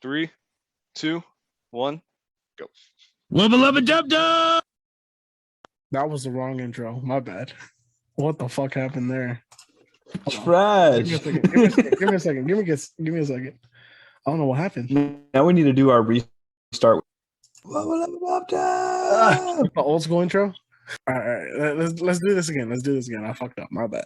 3, 2, 1, go. Wubba dub dub. That was the wrong intro. My bad. What the fuck happened there? Trash. Give me a second. Give me a second. I don't know what happened. Now we need to do our restart. The old school intro. All right. Let's do this again. I fucked up. My bad.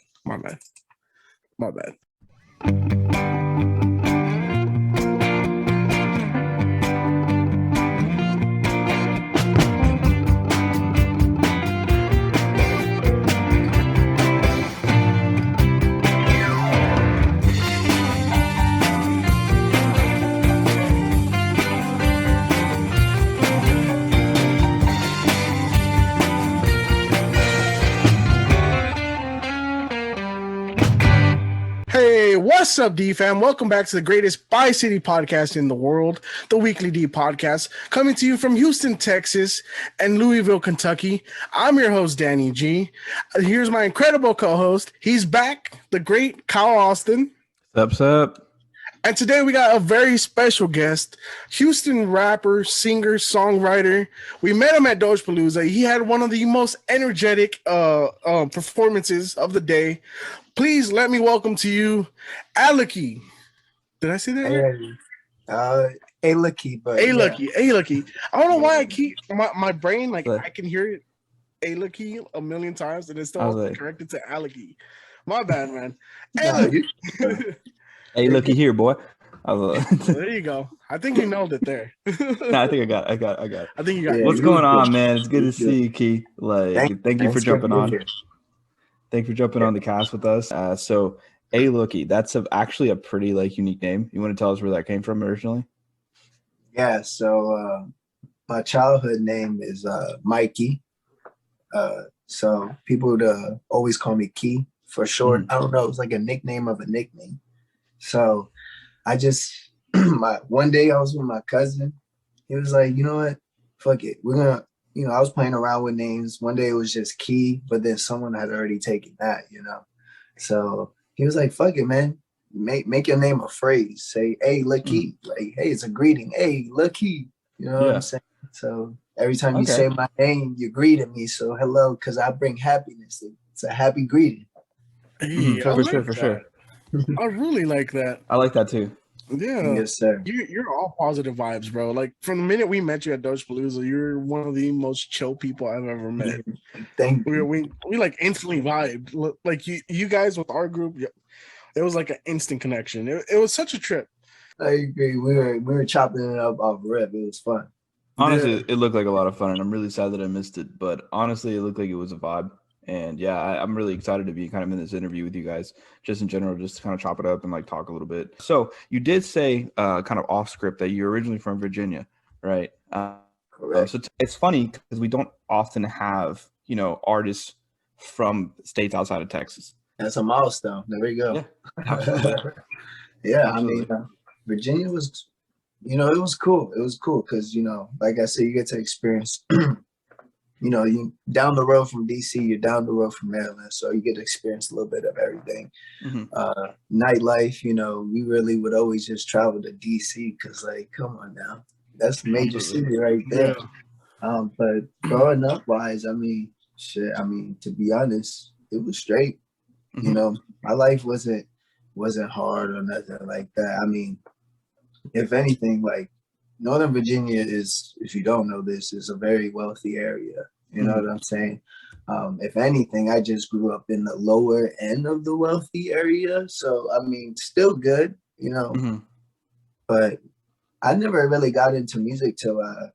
Hey, what's up, D fam? Welcome back to the greatest bi-city podcast in the world, the Weekly D Podcast, coming to you from Houston, Texas, and Louisville, Kentucky. I'm your host, Danny G. Here's my incredible co-host. He's back, the great Kyle Austin. Sup. And today we got a very special guest, Houston rapper, singer, songwriter. We met him at Dojapalooza. He had one of the most energetic performances of the day. Please let me welcome to you, AyluhKey. Did I say that right? AyluhKey, but AyluhKey. I don't know why I keep my brain I can hear it AyluhKey a million times and it's still corrected to AyluhKey. My bad, man. AyluhKey here, boy. There you go. I think you nailed it there. No, I think I got it. I think you got it. What's going on, man? It's good to see you, Key. Thank you for jumping on. Thanks for jumping on the cast with us. So AyluhKey, that's actually a pretty unique name. You want to tell us where that came from originally? Yeah, so my childhood name is Mikey. So people would always call me Key for short. I don't know, it was like a nickname of a nickname. So I just one day I was with my cousin. He was like, you know what? Fuck it. We're gonna, I was playing around with names. One day it was just Key, but then someone had already taken that, So he was like, fuck it, man. Make your name a phrase. Say, hey, AyluhKey. Like, hey, it's a greeting. Hey, AyluhKey. You know what I'm saying? So every time you say my name, you're greeting me. So hello, because I bring happiness. It's a happy greeting. Hey, for sure. I really like that. I like that too. Yeah. Yes, sir. You're all positive vibes, bro. Like from the minute we met you at Dojapalooza, you're one of the most chill people I've ever met. Thank you. We instantly vibed. Like you guys with our group, it was like an instant connection. It was such a trip. I agree. We were chopping it up off rip. It was fun. Honestly, It looked like a lot of fun, and I'm really sad that I missed it. But honestly, it looked like it was a vibe. And yeah, I'm really excited to be kind of in this interview with you guys, just in general, just to kind of chop it up and talk a little bit. So you did say kind of off script that you're originally from Virginia, right? Correct. So it's funny because we don't often have, artists from states outside of Texas. That's a milestone. There we go. Yeah, absolutely. Yeah, Absolutely. I mean, Virginia was, it was cool. It was cool because, like I said, you get to experience you down the road from DC, you're down the road from Maryland, so you get to experience a little bit of everything. Nightlife, we really would always just travel to DC because, come on now, that's a major city right there. Yeah. But growing up wise, to be honest, it was straight. My life wasn't hard or nothing like that. If anything, Northern Virginia is, if you don't know this, is a very wealthy area. You know what I'm saying? If anything, I just grew up in the lower end of the wealthy area. So, still good, But I never really got into music till I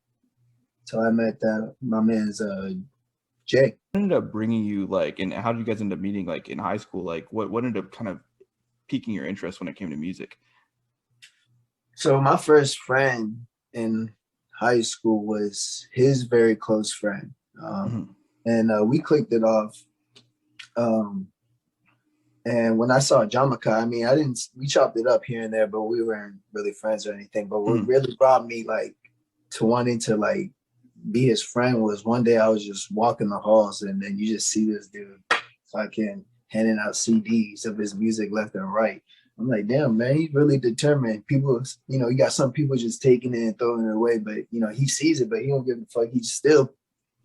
met my man's Jay. What ended up bringing you, and how did you guys end up meeting, in high school? What ended up kind of piquing your interest when it came to music? So my first friend in high school was his very close friend. And we clicked it off. And when I saw Jamaica, we chopped it up here and there, but we weren't really friends or anything. But what really brought me to wanting to be his friend was one day I was just walking the halls and then you just see this dude fucking handing out CDs of his music left and right. I'm like, damn, man, he's really determined. People, you know, you got some people just taking it and throwing it away, but you know, he sees it, but he don't give a fuck. He's still,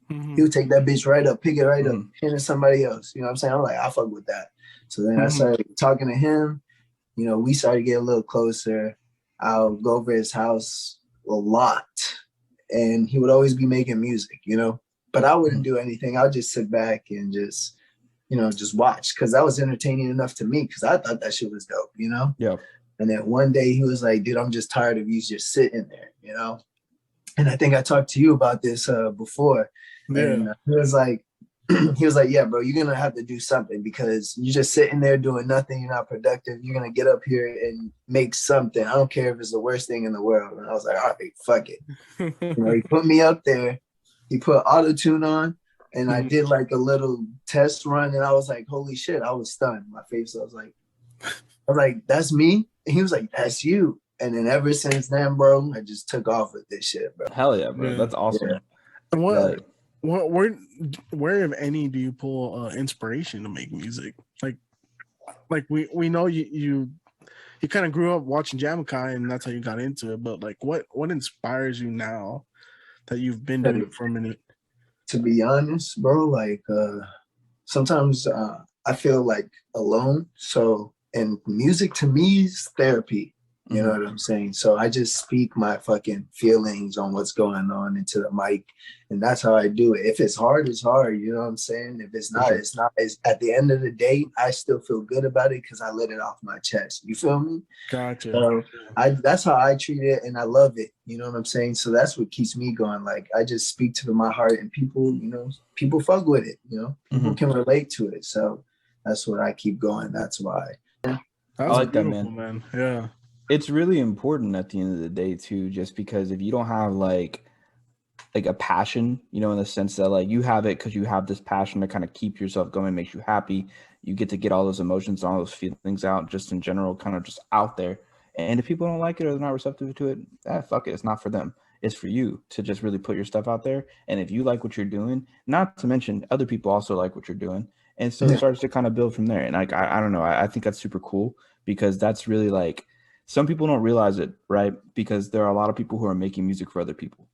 he'll take that bitch right up, pick it right up, hand it to somebody else. You know what I'm saying? I'm like, I fuck with that. So then I started talking to him. You know, we started getting a little closer. I'll go over his house a lot, and he would always be making music, you know, but I wouldn't do anything. I'll just sit back and just, you know, just watch, because that was entertaining enough to me, because I thought that shit was dope, you know? Yeah. And then one day he was like, dude, I'm just tired of you just sitting there, you know? And I think I talked to you about this before. Yeah. And he was like, yeah, bro, you're going to have to do something, because you're just sitting there doing nothing. You're not productive. You're going to get up here and make something. I don't care if it's the worst thing in the world. And I was like, all right, fuck it. You know, he put me up there. He put auto-tune on. And I did like a little test run, and I was like, holy shit, I was stunned. My face, I was like, that's me? And he was like, that's you. And then ever since then, bro, I just took off with this shit, bro. Hell yeah, bro. That's awesome. Yeah. And where if any do you pull inspiration to make music? Like we know you kind of grew up watching Jamaica, and that's how you got into it. But like, what inspires you now that you've been doing it for a minute? To be honest, bro, like sometimes I feel like alone. So, and music to me is therapy. You know what I'm saying? So I just speak my fucking feelings on what's going on into the mic, and that's how I do it. If it's hard, it's hard. You know what I'm saying? If it's not, it's not. It's, at the end of the day, I still feel good about it because I let it off my chest. You feel me? Gotcha. So that's how I treat it, and I love it. You know what I'm saying? So that's what keeps me going. Like, I just speak to my heart, and people, you know, people fuck with it. You know, people can relate to it. So that's what I keep going. That's why. That's I like that, beautiful, man. Yeah. It's really important at the end of the day too, just because if you don't have like a passion, you know, in the sense that like you have it because you have this passion to kind of keep yourself going, makes you happy. You get to get all those emotions, all those feelings out just in general, kind of just out there. And if people don't like it or they're not receptive to it, fuck it. It's not for them. It's for you to just really put your stuff out there. And if you like what you're doing, not to mention other people also like what you're doing. And so it starts to kind of build from there. And like, I don't know. I think that's super cool, because that's really like, some people don't realize it, right? Because there are a lot of people who are making music for other people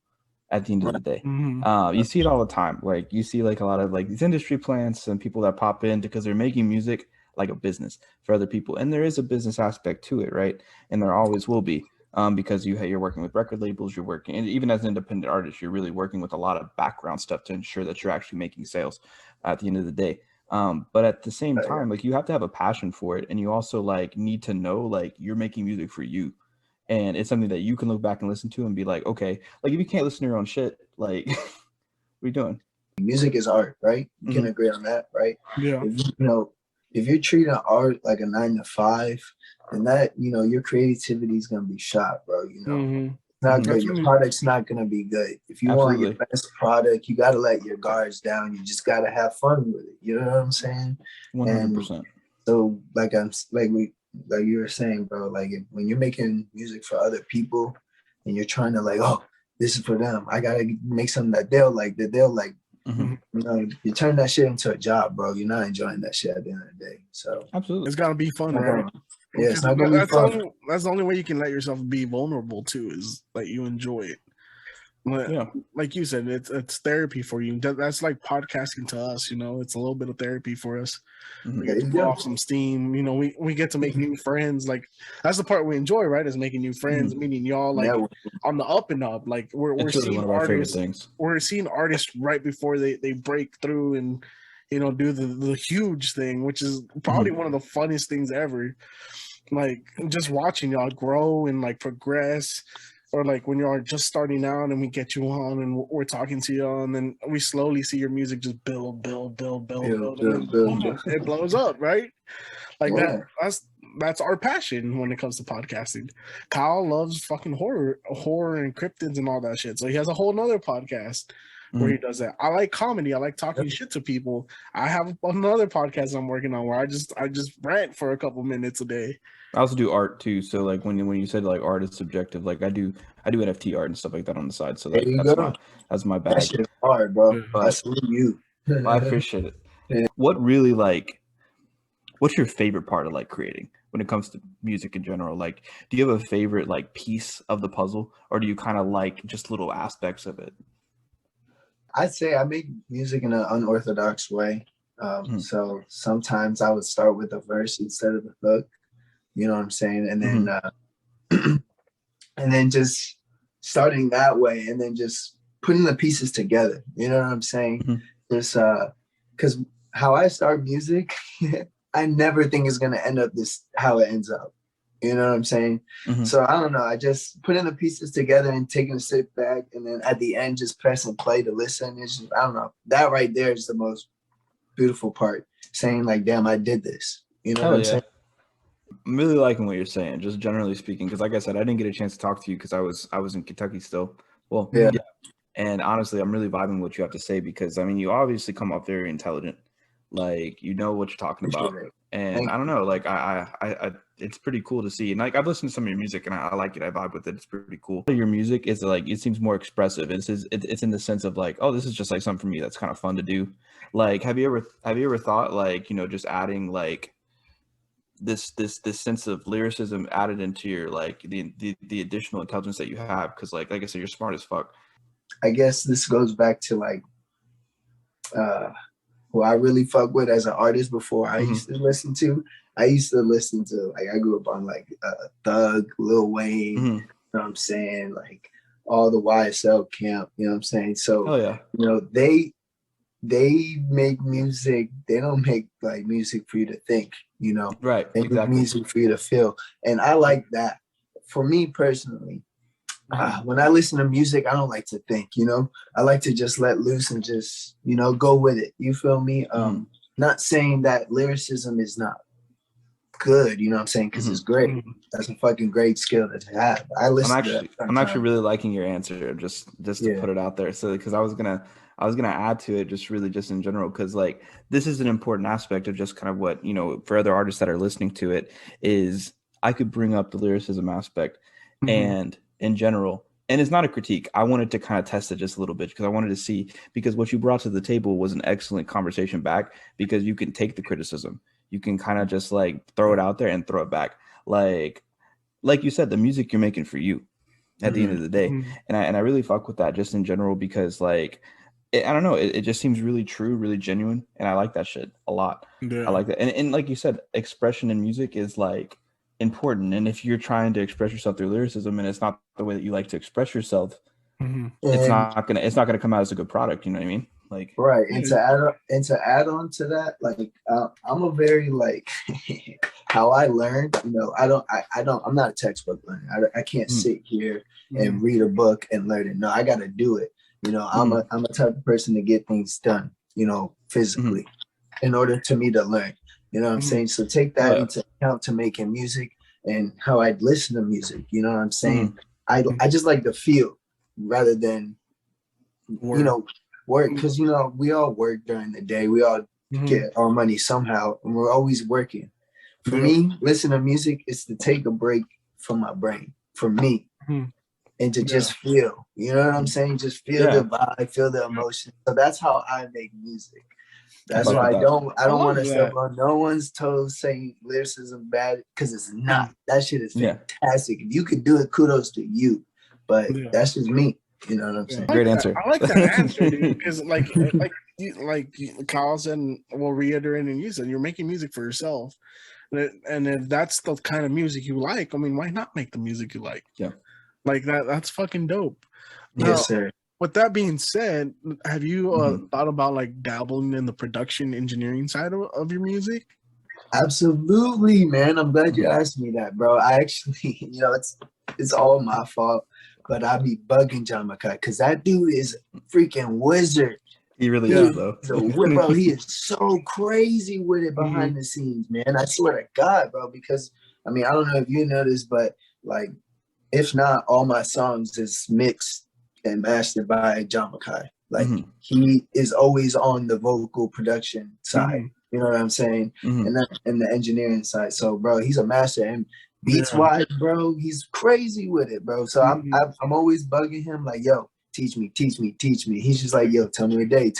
at the end of the day. You see it all the time. Like, you see like a lot of like these industry plants and people that pop in because they're making music like a business for other people. And there is a business aspect to it, right? And there always will be, because you're working with record labels, you're working, and even as an independent artist, you're really working with a lot of background stuff to ensure that you're actually making sales at the end of the day. But at the same time, like, you have to have a passion for it, and you also like need to know like you're making music for you, and it's something that you can look back and listen to and be like, okay, like if you can't listen to your own shit, like what are you doing? Music is art, right? You can agree on that, right? Yeah. If you're treating art like a 9 to 5, then that, you know, your creativity is gonna be shot, bro. You know, not good. Your product's not gonna be good. If you want your best product, you gotta let your guards down. You just gotta have fun with it. You know what I'm saying? 100%. So like you were saying, bro, like when you're making music for other people and you're trying to like, oh, this is for them, I gotta make something that they'll like, you know, you turn that shit into a job, bro. You're not enjoying that shit at the end of the day. So absolutely, it's gotta be fun, right? Yeah, it's not gonna be fun. That's the only way you can let yourself be vulnerable too, is like you enjoy it. Yeah, like you said, it's therapy for you. That's like podcasting to us, you know. It's a little bit of therapy for us. We get to blow off some steam, you know. We get to make new friends. Like, that's the part we enjoy, right? Is making new friends, meeting y'all like on the up and up. Like we're seeing one of our favorite things. We're seeing artists right before they break through and, you know, do the huge thing, which is probably one of the funniest things ever. Like, just watching y'all grow and like progress. Or like when you're just starting out and we get you on and we're talking to you, and then we slowly see your music just build. It blows up, right? Like that's our passion when it comes to podcasting. Kyle loves fucking horror and cryptids and all that shit. So he has a whole nother podcast where he does that. I like comedy. I like talking shit to people. I have another podcast I'm working on where I just rant for a couple minutes a day. I also do art too. So like when you said like art is subjective, like I do NFT art and stuff like that on the side. So like that's my bag. That shit's hard, bro. That's you. I appreciate it. Yeah. What's your favorite part of like creating? when it comes to music in general? Like, do you have a favorite like piece of the puzzle, or do you kind of like just little aspects of it? I'd say I make music in an unorthodox way. So sometimes I would start with a verse instead of the hook. You know what I'm saying? And then and then just starting that way, and then just putting the pieces together. You know what I'm saying? Just because how I start music, I never think it's gonna end up this how it ends up. You know what I'm saying? So I don't know. I just putting the pieces together and taking a sit back, and then at the end just press and play to listen. It's just, I don't know. That right there is the most beautiful part. Saying like, "Damn, I did this." You know what I'm saying? I'm really liking what you're saying, just generally speaking, because like I said, I didn't get a chance to talk to you because I was in Kentucky still. Well, yeah. And honestly, I'm really vibing what you have to say because I mean, you obviously come off very intelligent, like you know what you're talking about, and I don't know, like I it's pretty cool to see. And like I've listened to some of your music and I like it, I vibe with it. It's pretty cool. Your music is like it seems more expressive. It's in the sense of like, oh, this is just like something for me that's kind of fun to do. Like, have you ever thought like just adding like this sense of lyricism added into your like the additional intelligence that you have, because like I said, you're smart as fuck. I guess this goes back to like who I really fuck with as an artist before. I used to listen to like I grew up on like Thug, Lil Wayne, you know what I'm saying, like all the YSL camp, you know what I'm saying. So they make music. They don't make like music for you to think, right? They make music for you to feel, and I like that. For me personally, when I listen to music, I don't like to think. I like to just let loose and just go with it. You feel me? Not saying that lyricism is not good, you know what I'm saying? Because it's great. That's a fucking great skill to have. I'm actually really liking your answer. Just to put it out there. So because I was gonna add to it just in general, because like this is an important aspect of just kind of what for other artists that are listening to it is I could bring up the lyricism aspect and in general, and it's not a critique. I wanted to kind of test it just a little bit because I wanted to see, because what you brought to the table was an excellent conversation back, because you can take the criticism, you can kind of just like throw it out there and throw it back, like you said, the music you're making for you at the end of the day. And I really fuck with that just in general, because like I don't know, it just seems really true, really genuine, and I like that shit a lot. I like that, and like you said, expression in music is like important, and if you're trying to express yourself through lyricism and it's not the way that you like to express yourself, it's not gonna come out as a good product. You know what I mean? Like, right. And to add on to that, like I'm a very like how I learned. I'm not a textbook learner. I can't sit here and read a book and learn it. No, I got to do it. I'm a type of person to get things done. Physically, in order to me to learn. You know what I'm saying? So take that into account to making music and how I listen to music. You know what I'm saying? I just like to feel rather than, work. Because, we all work during the day. We all get our money somehow, and we're always working. For me, listen to music is to take a break from my brain, for me, and to just feel. You know what I'm saying? Just feel the vibe, feel the emotion. So that's how I make music. That's why I don't want to step on no one's toes saying lyricism bad, because it's not. That shit is fantastic. If you could do it, kudos to you. But that's just me. You know what I'm saying? Great answer. I like that answer, dude, because like Kyle said, and we'll reiterate, and you said you're making music for yourself, and if that's the kind of music you like, I mean, why not make the music you like? Yeah, like that's fucking dope. Yes, sir. With that being said, have you thought about like dabbling in the production engineering side of your music? Absolutely, man. I'm glad you asked me that, bro. I actually, it's all my fault, but I be bugging John Mackay because that dude is a freaking wizard. He really is, though. Bro, he is so crazy with it behind the scenes, man. I swear to God, bro, because, I mean, I don't know if you know this, but like, if not, all my songs is mixed and mastered by John Mackay. Like he is always on the vocal production side. You know what I'm saying? And the engineering side. So, bro, he's a master. And beats wise, bro, he's crazy with it, bro. So I'm always bugging him like, yo, teach me. He's just like, yo, tell me a day.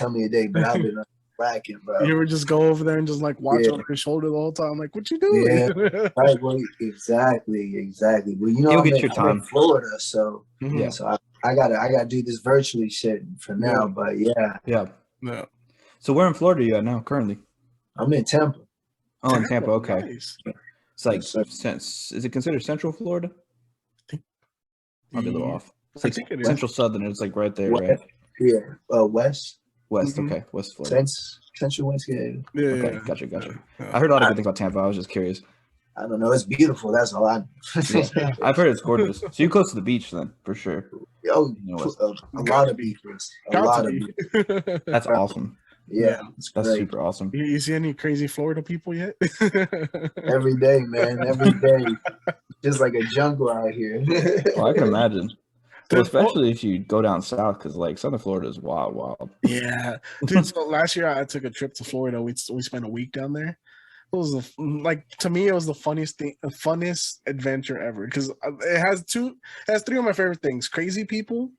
But I've been whacking, bro. You ever just go over there and just like watch over your shoulder the whole time? Like, what you doing? Yeah. Right. Well, exactly. Well, you know, You'll I'm get your in time. Florida, so Mhm. Yeah. so I gotta do this virtually shit for now. But yeah, Yeah. Yeah. So where in Florida are you at now currently? I'm in Tampa. Oh, in Tampa. Okay. Nice. It's like Yes, sir. is it considered Central Florida? I'll be a little off. It's I like think it is. Central Southern. It's like right there, What? right? Yeah. West. West. Mhm. Okay. West Florida. Central West. Yeah. Yeah. Okay. Gotcha. Yeah. I heard a lot of good things about Tampa. I was just curious. I don't know. It's beautiful. That's all I. Yeah. I've heard it's gorgeous. So you're close to the beach then, for sure. Yo, You know what? a Got lot to of be. beaches. A Got lot to of be. beaches. That's awesome. Yeah, it's That's great. super awesome. You see any crazy Florida people yet? Every day, man. Every day. Just like a jungle out here. Well, I can imagine. Well, Dude, especially if you go down south, because like Southern Florida is wild. Yeah, dude. So last year I took a trip to Florida. We spent a week down there. It was like, to me, it was the funniest thing, the funnest adventure ever. Because it has three of my favorite things: crazy people,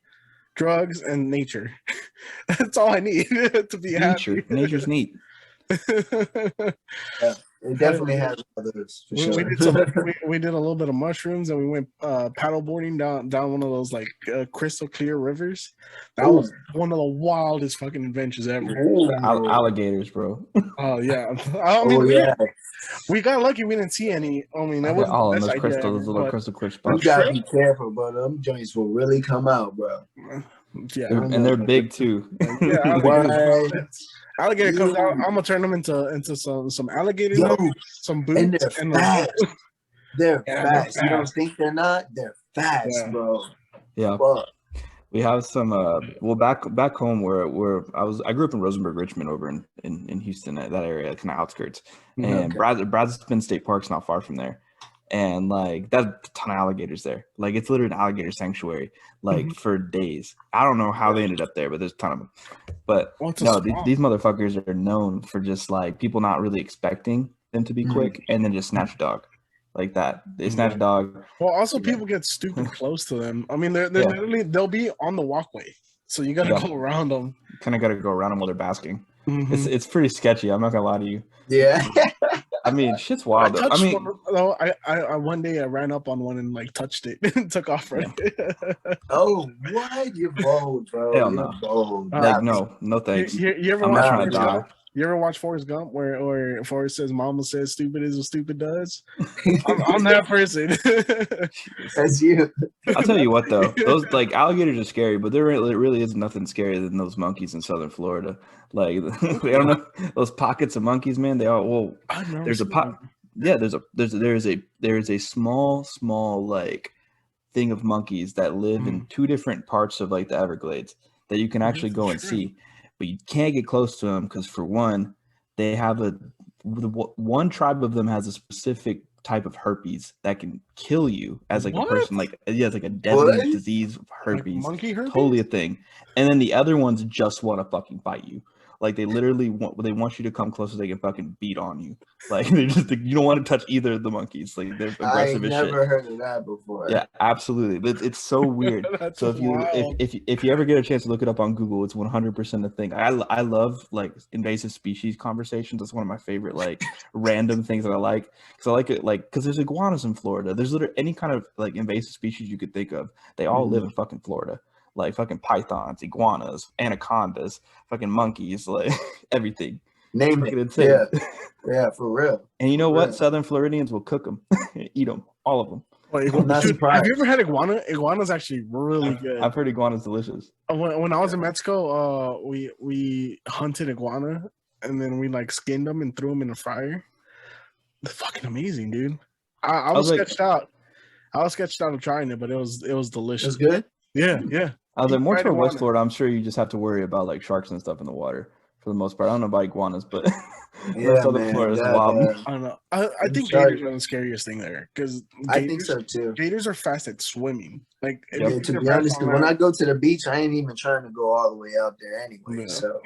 drugs, and nature. That's all I need to be happy. Nature's neat. Yeah, it definitely has others for sure. We did a little bit of mushrooms, and we went paddle boarding down one of those like crystal clear rivers. That was one of the wildest fucking adventures ever. Alligators, bro. Oh yeah, I mean, yeah. we got lucky. We didn't see any. I mean, that was all in the those best idea crystal, ever, those little but- crystal clear You spots. gotta be careful, bro. Them joints will really come out, bro. Yeah, And they're big too. Yeah, What? alligator comes out. I'm gonna turn them into some alligator, Yo, some and boots, they're and fast. They're Yeah, fast. they're You don't fast. think they're not? They're fast, Yeah. bro. Yeah. Fuck. We have some well back home where I grew up in Rosenberg, Richmond, over in Houston, that area, kind of outskirts. And Bradspin State Park's not far from there. And like there's a ton of alligators there. Like it's literally an alligator sanctuary, like for days. I don't know how they ended up there, but there's a ton of them. But no, these motherfuckers are known for just like people not really expecting them to be quick and then just snatch a dog. Like that. They snatch a dog. Well, also people get stupid close to them. I mean, they're literally, they'll be on the walkway, so you gotta go around them. Kind of got to go around them while they're basking. It's pretty sketchy. I'm not gonna lie to you. Yeah. I mean, shit's wild. I one day I ran up on one and like touched it and took off right. Oh, what? You're bold, bro. Hell You're no. bold. Like no thanks. You ever I'm watch not trying to Forrest die. Gump? You ever watch Forrest Gump where Forrest says "Mama says stupid is what stupid does"? I'm that person. That's you. I'll tell you what though, those like alligators are scary, but there really is nothing scarier than those monkeys in Southern Florida. Like I don't know, those pockets of monkeys, man. They all there's a there's a small like thing of monkeys that live in two different parts of like the Everglades that you can actually go and see, but you can't get close to them because for one, they have one tribe of them has a specific type of herpes that can kill you as like a person, like it's like a deadly disease of herpes, like monkey herpes? Totally a thing. And then the other ones just want to fucking bite you. Like they literally want you to come close so they can fucking beat on you. Like they're just you don't want to touch either of the monkeys. Like they're aggressive as shit. I never heard of that before. Yeah, absolutely. It's so weird. So if you ever get a chance to look it up on Google, it's 100% a thing. I love like invasive species conversations. That's one of my favorite like random things that I like. Because I like it like because there's iguanas in Florida. There's literally any kind of like invasive species you could think of. They all live in fucking Florida. Like fucking pythons, iguanas, anacondas, fucking monkeys, like everything. Name it. Insane. Yeah, for real. And you know what? Southern Floridians will cook them, eat them, all of them. Wait, dude, have you ever had iguana? Iguana's actually really good. I've heard iguana's delicious. When I was in Mexico, we hunted iguana and then we like skinned them and threw them in the fryer. They're fucking amazing, dude. I was sketched out. I was sketched out of trying it, but it was delicious. It was good. Yeah. I was like more toward West Florida. I'm sure you just have to worry about like sharks and stuff in the water for the most part. I don't know about iguanas, but Southern Florida is wild. I don't know. I think gators are the scariest thing there because I think so too. Gators are fast at swimming. Like to be honest, when I go to the beach, I ain't even trying to go all the way out there anyway. Yeah. So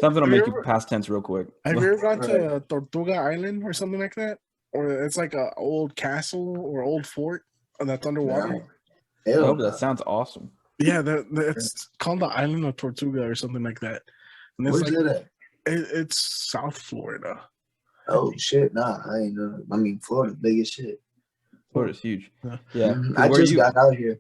something will make you past tense real quick. Have you ever gone to Tortuga Island or something like that? Or it's like an old castle or old fort that's underwater. Oh, that sounds awesome. Yeah, it's called the Island of Tortuga or something like that. And it's Where's like it at? it's South Florida. Oh shit, nah, I ain't know. I mean, Florida, big as shit. Florida's huge. Yeah. Yeah. Mhm. 'Cause I where just you, got out here.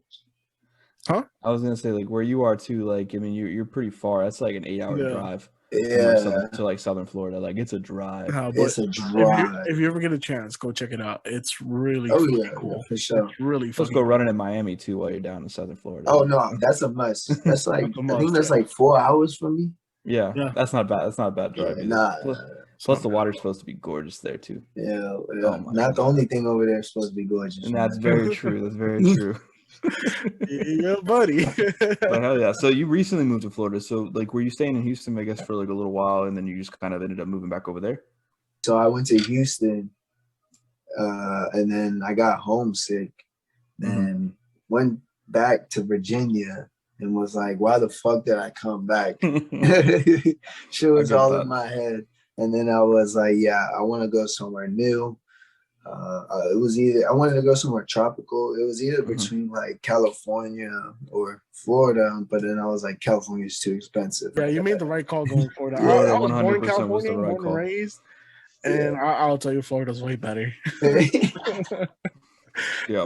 I was gonna say like where you are too. Like I mean, you're pretty far. That's like an 8-hour Yeah. drive Yeah, to like southern Florida. Like it's a drive. But it's a drive. if you ever get a chance, go check it out. It's really Oh fucking yeah, cool. for sure. It's really Let's fucking go running in Miami too while you're down in southern Florida. Oh no, that's a must. That's like That's a I must, think that's yeah. like 4 hours from me. Yeah, Yeah. that's not bad. That's not a bad Yeah, drive either. nah, Plus the water's supposed to be gorgeous there too. yeah. Oh my Not the God. only thing over there is supposed to be gorgeous. And that's man. very true. That's very true. Yeah, buddy. But hell yeah. So you recently moved to Florida. So like were you staying in Houston, I guess, for like a little while and then you just kind of ended up moving back over there? So I went to Houston, and then I got homesick. Then went back to Virginia and was like, "Why the fuck did I come back?" Shit was get all that. in my head. And then I was like, "Yeah, I want to go somewhere new." It was either I wanted to go somewhere tropical. It was either between like California or Florida, but then I was like, California's too expensive. Yeah, you made the right call going Florida. Yeah, I was born in 100% was the California, right born call. and raised, and I'll tell you, Florida's way better. Yeah.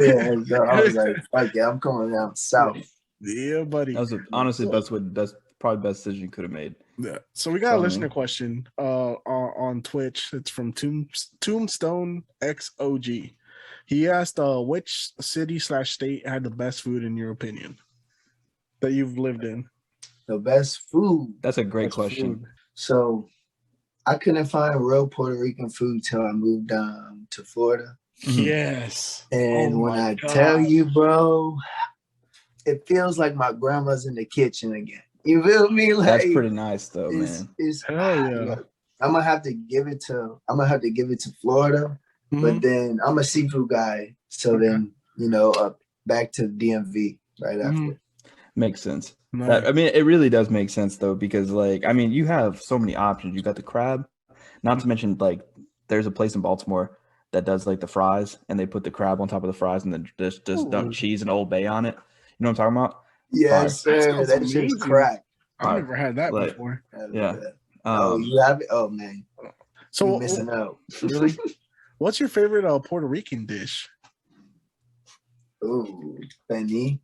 Yeah, so I was like, fuck yeah, I'm coming down south. Yeah, buddy. That was honestly the best probably best decision you could have made. Yeah. So we got a Funny. listener question on Twitch. It's from Tombstone XOG. He asked which city/state had the best food in your opinion that you've lived in. The best food. That's a great Best question. food. So I couldn't find real Puerto Rican food till I moved down to Florida. Yes. And Oh when my I God. tell you, bro, it feels like my grandma's in the kitchen again. You feel me? Like That's pretty nice though, man. It's Hell yeah. look, I'm gonna have to give it to Florida, but Mhm. then I'm a seafood guy, so Okay. then back to DMV right after. Mhm. Makes sense. Nice. I mean, it really does make sense though, because like, I mean, you have so many options. You got the crab, not to mention like, there's a place in Baltimore that does like the fries, and they put the crab on top of the fries, and then just dump Ooh. cheese and Old Bay on it. You know what I'm talking about? Yes, That sir. sounds That shit's amazing. crack. I've never had that Like, before. Yeah. Oh, you have it? Oh man, So you're missing out. really, what's your favorite Puerto Rican dish? Ooh, beni.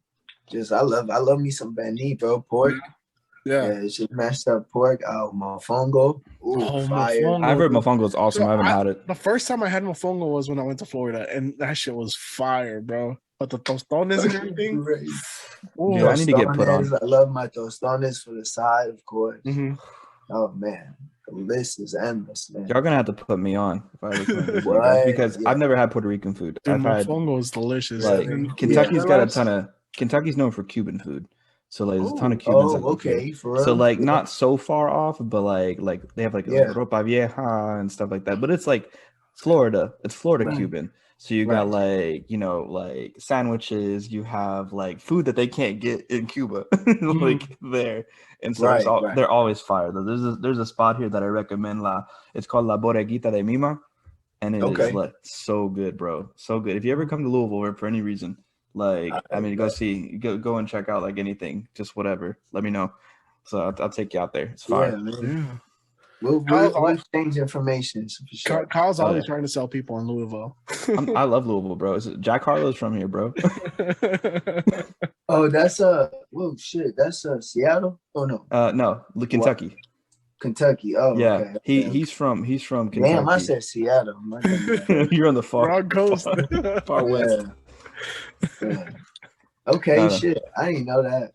I love me some beni, bro. Pork. Yeah. Yeah, it's just mashed up pork. Oh, mofongo. Ooh, Oh, fire. mofongo. I've heard mofongo is awesome. So I haven't had it. The first time I had mofongo was when I went to Florida, and that shit was fire, bro. But the tostones and everything. Great. Ooh. Yeah, I need to get put on. Tostones, I love my tostones for the side, of course. Mhm. Oh man, the list is endless, man. Y'all gonna have to put me on if I ever come visit you What? guys, because Yeah. I've never had Puerto Rican food. Dude, I've had mofongo is delicious. like And Kentucky's yeah, got a ton of Kentucky's known for Cuban food, so like there's a ton of Cubans. Oh, that cook here. okay, for real. So like Yeah. not so far off, but like they have like Yeah. ropa vieja and stuff like that. But it's like Florida. It's Florida Right. Cuban. So you got like like sandwiches. You have like food that they can't get in Cuba, like there. And so Right, they're always fire. There's a spot here that I recommend. It's called La Bodeguita de Mima, and it is Okay. like so good, bro. So good. If you ever come to Louisville for any reason, like I mean, go and check out like anything, just whatever. Let me know. So I'll take you out there. It's fire. Yeah, man. Yeah. We'll exchange information for sure. Kyle's Oh, always yeah. trying to sell people in Louisville. I love Louisville, bro. Jack Harlow's from here, bro. Oh, that's whoa shit. That's Seattle. Oh no, No, Kentucky. Kentucky. Oh Yeah, okay. he's from Kentucky. Damn, I said Seattle. My bad. You're on the far Wrong coast. far west. Yeah. Okay, No. shit. I didn't know that.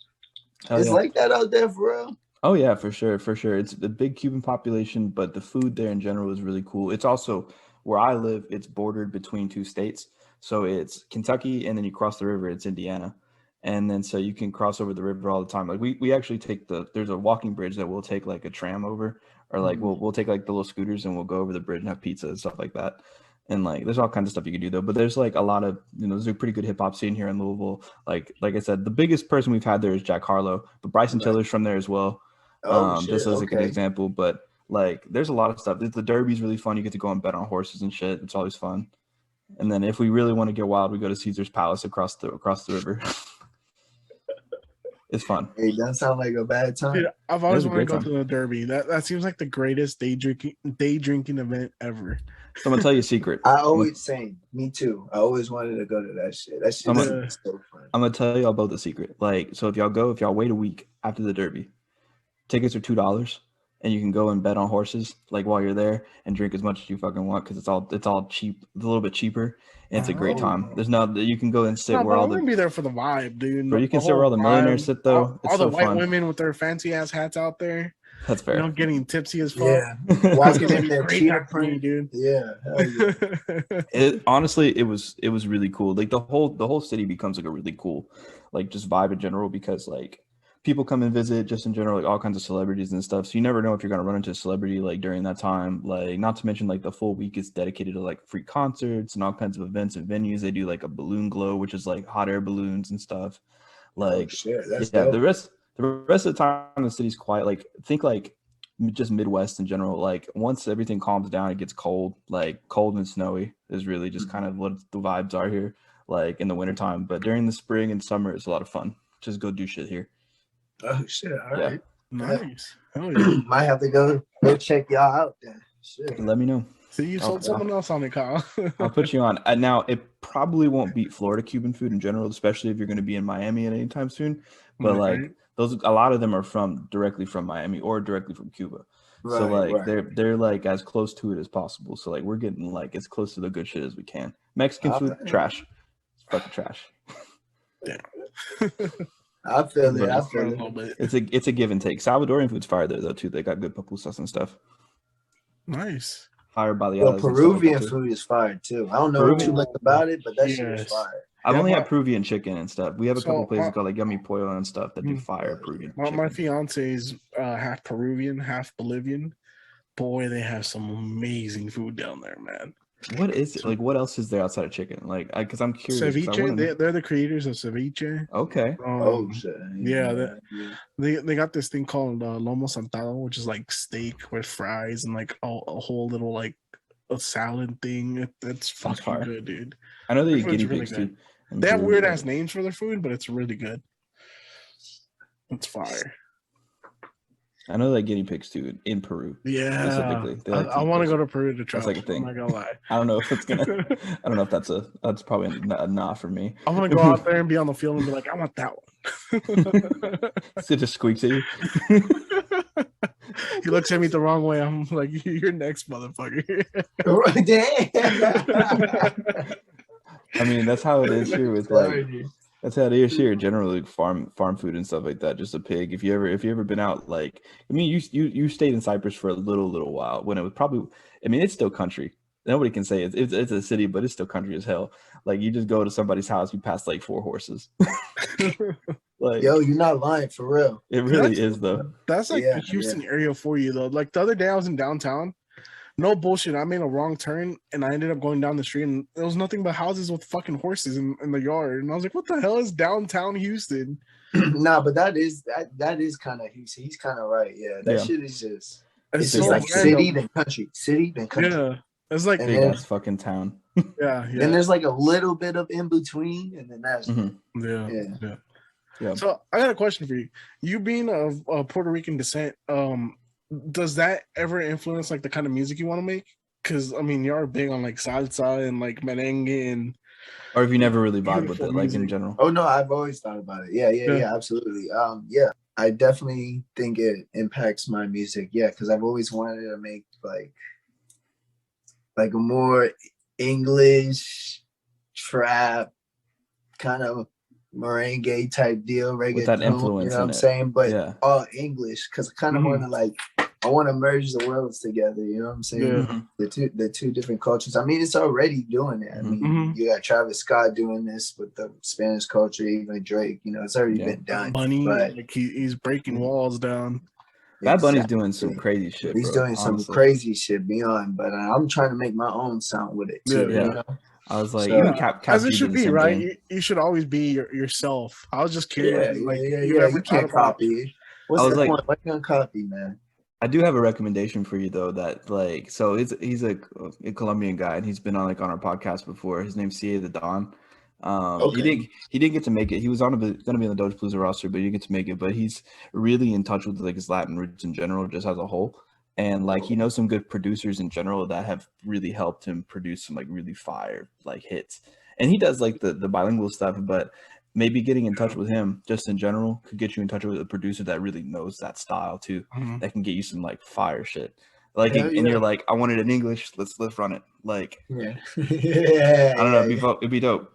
Hell It's yeah. like that out there for real. Oh yeah, for sure. It's a big Cuban population, but the food there in general is really cool. It's also where I live. It's bordered between two states, so it's Kentucky, and then you cross the river. It's Indiana, and then so you can cross over the river all the time. Like we actually take there's a walking bridge that we'll take like a tram over, or like we'll take like the little scooters and we'll go over the bridge and have pizza and stuff like that. And like there's all kinds of stuff you can do though. But there's like a lot of there's a pretty good hip hop scene here in Louisville. Like I said, the biggest person we've had there is Jack Harlow, but Bryson Tiller's from there as well. Oh shit. Just as like an Okay. example, but like there's a lot of stuff. The Derby's really fun. You get to go and bet on horses and shit. It's always fun. And then if we really want to get wild, we go to Caesar's Palace across the river. It's fun. Hey, that sound like a bad time. Dude, I've always a wanted to great go to the Derby. That seems like the greatest day drinking event ever. So I'm gonna tell you a secret. I always same. Me too. I always wanted to go to that shit. That shit is so fun. I'm gonna tell y'all both the secret. Like, so if y'all wait a week after the Derby, tickets are $2, and you can go and bet on horses like while you're there and drink as much as you fucking want because it's all cheap. It's a little bit cheaper, and it's a great time. There's you can go and sit No, where but all I'm gonna be there for the vibe, dude. Bro, you can sit where all the millionaires sit though. All the white women with their fancy ass hats out there. That's fair. You know, getting tipsy as fuck. Yeah, walking in there, cheetah print, dude. Yeah, Honestly, it was really cool. Like the whole city becomes like a really cool, like just vibe in general because like people come and visit just in general, like all kinds of celebrities and stuff. So you never know if you're gonna run into a celebrity like during that time. Like not to mention like the full week is dedicated to like free concerts and all kinds of events and venues. They do like a balloon glow, which is like hot air balloons and stuff. Like that's dope. the rest of the time the city's quiet. Like think like just Midwest in general. Like once everything calms down, it gets cold. Like cold and snowy is really just kind of what the vibes are here. Like in the wintertime. But during the spring and summer, it's a lot of fun. Just go do shit here. Oh shit! All right, nice. Oh, yeah. Might have to go check y'all out then. Shit. Let me know. See, you sold someone else on it, Kyle. I'll put you on. Now, it probably won't beat Florida Cuban food in general, especially if you're going to be in Miami at any time soon. But like a lot of them are directly from Miami or directly from Cuba. So like they're like as close to it as possible. So like we're getting like as close to the good shit as we can. Mexican food, trash. It's fucking trash. Yeah. I feel it. It's a give and take. Salvadorian food's fire there though too. They got good pupusas and stuff. Nice. Fire by the Well, Peruvian food is fire too. I don't know too much about it, but that shit is fire. I've only had Peruvian chicken and stuff. We have a couple places called like Yummy Pollo and stuff that do fire Peruvian chicken. My fiance is half Peruvian, half Bolivian. Boy, they have some amazing food down there, man. What is it? Like, what else is there outside of chicken? Like, because I'm curious. Ceviche. They're the creators of ceviche. Okay. Shit. Yeah. They got this thing called lomo saltado, which is like steak with fries and like a whole little like a salad thing. It's fucking good, dude. I know they eat guinea pigs too. They have weird ass names for their food, but it's really good. It's fire. I know that guinea pigs too in Peru. Yeah, specifically. I want to go to Peru to try. That's like a thing. I'm not gonna lie. I don't know if it's gonna. I don't know if that's probably a nah for me. I'm gonna go out there and be on the field and be like, I want that one. It just squeaks at you. He looks at me the wrong way. I'm like, you're next, motherfucker. I mean, that's how it is here with like. That's how it is here. Generally, farm food and stuff like that. Just a pig. If you ever been out, like, I mean, you stayed in Cyprus for a little while when it was probably. I mean, it's still country. Nobody can say it's a city, but it's still country as hell. Like you just go to somebody's house, you pass like 4 horses. Like, yo, you're not lying for real. It really is though. That's like the Houston area for you though. Like the other day I was in downtown. No bullshit. I made a wrong turn and I ended up going down the street and there was nothing but houses with fucking horses in the yard. And I was like, what the hell is downtown Houston? Nah, but that is kind of Houston. He's kind of right. Yeah, that shit is just it's just like random. City then country. Yeah, it's like big ass fucking town. Yeah. And there's like a little bit of in between, and then that's yeah. So I got a question for you. You being of Puerto Rican descent, does that ever influence like the kind of music you want to make? Because I mean, you're big on like salsa and like merengue and. Or if you never really vibe with it, like in general. Oh no, I've always thought about it. Yeah, absolutely. I definitely think it impacts my music. Yeah, because I've always wanted to make like a more English trap kind of merengue type deal, reggaeton. With that influence, you know what I'm saying? But all English, because I kind of want to I want to merge the worlds together. You know what I'm saying? The two different cultures. I mean, it's already doing it. I mean, you got Travis Scott doing this with the Spanish culture, even Drake. You know, it's already been done. Bunny, like he's breaking walls down. Bad Bunny's doing some crazy shit. He's doing some crazy shit beyond, but I'm trying to make my own sound with it too. You know? I was like, even Cap as it should be, right? You should always be yourself. I was just curious. You can't copy. What's the point? Why you gonna copy, man? I do have a recommendation for you though. That like, so he's a Colombian guy, and he's been on our podcast before. His name's CA the Don. He didn't get to make it. He was going to be on the Doge Palooza roster, but he didn't get to make it. But he's really in touch with like his Latin roots in general, just as a whole. And like he knows some good producers in general that have really helped him produce some like really fire like hits. And he does like the bilingual stuff, but maybe getting in touch with him just in general could get you in touch with a producer that really knows that style too. That can get you some like fire shit. Like and you're like, I want it in English. Let's run it. Like yeah, I don't know. It'd be dope.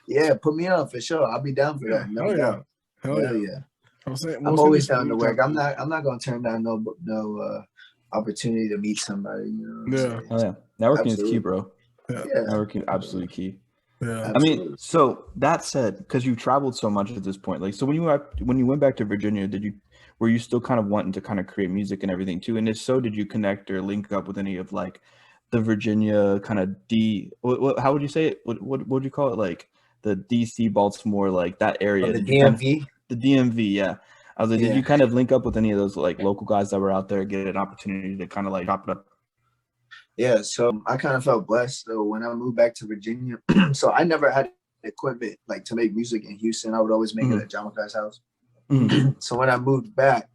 Yeah, put me on for sure. I'll be down for that. No doubt. Hell yeah. I'm always down to work. I'm not gonna turn down no opportunity to meet somebody. You know Networking is key, bro. Yeah. Networking absolutely key. Yeah. I mean, so that said, because you've traveled so much at this point, like, so when you went back to Virginia, were you still kind of wanting to kind of create music and everything too? And if so, did you connect or link up with any of like the Virginia kind of how would you say it? What would you call it? Like the DC, Baltimore, like that area. The DMV. The DMV, yeah. I was like, did you kind of link up with any of those like local guys that were out there, get an opportunity to kind of like chop it up? Yeah, so I kind of felt blessed though when I moved back to Virginia. So I never had equipment like to make music in Houston. I would always make it at John Kai's house. So when I moved back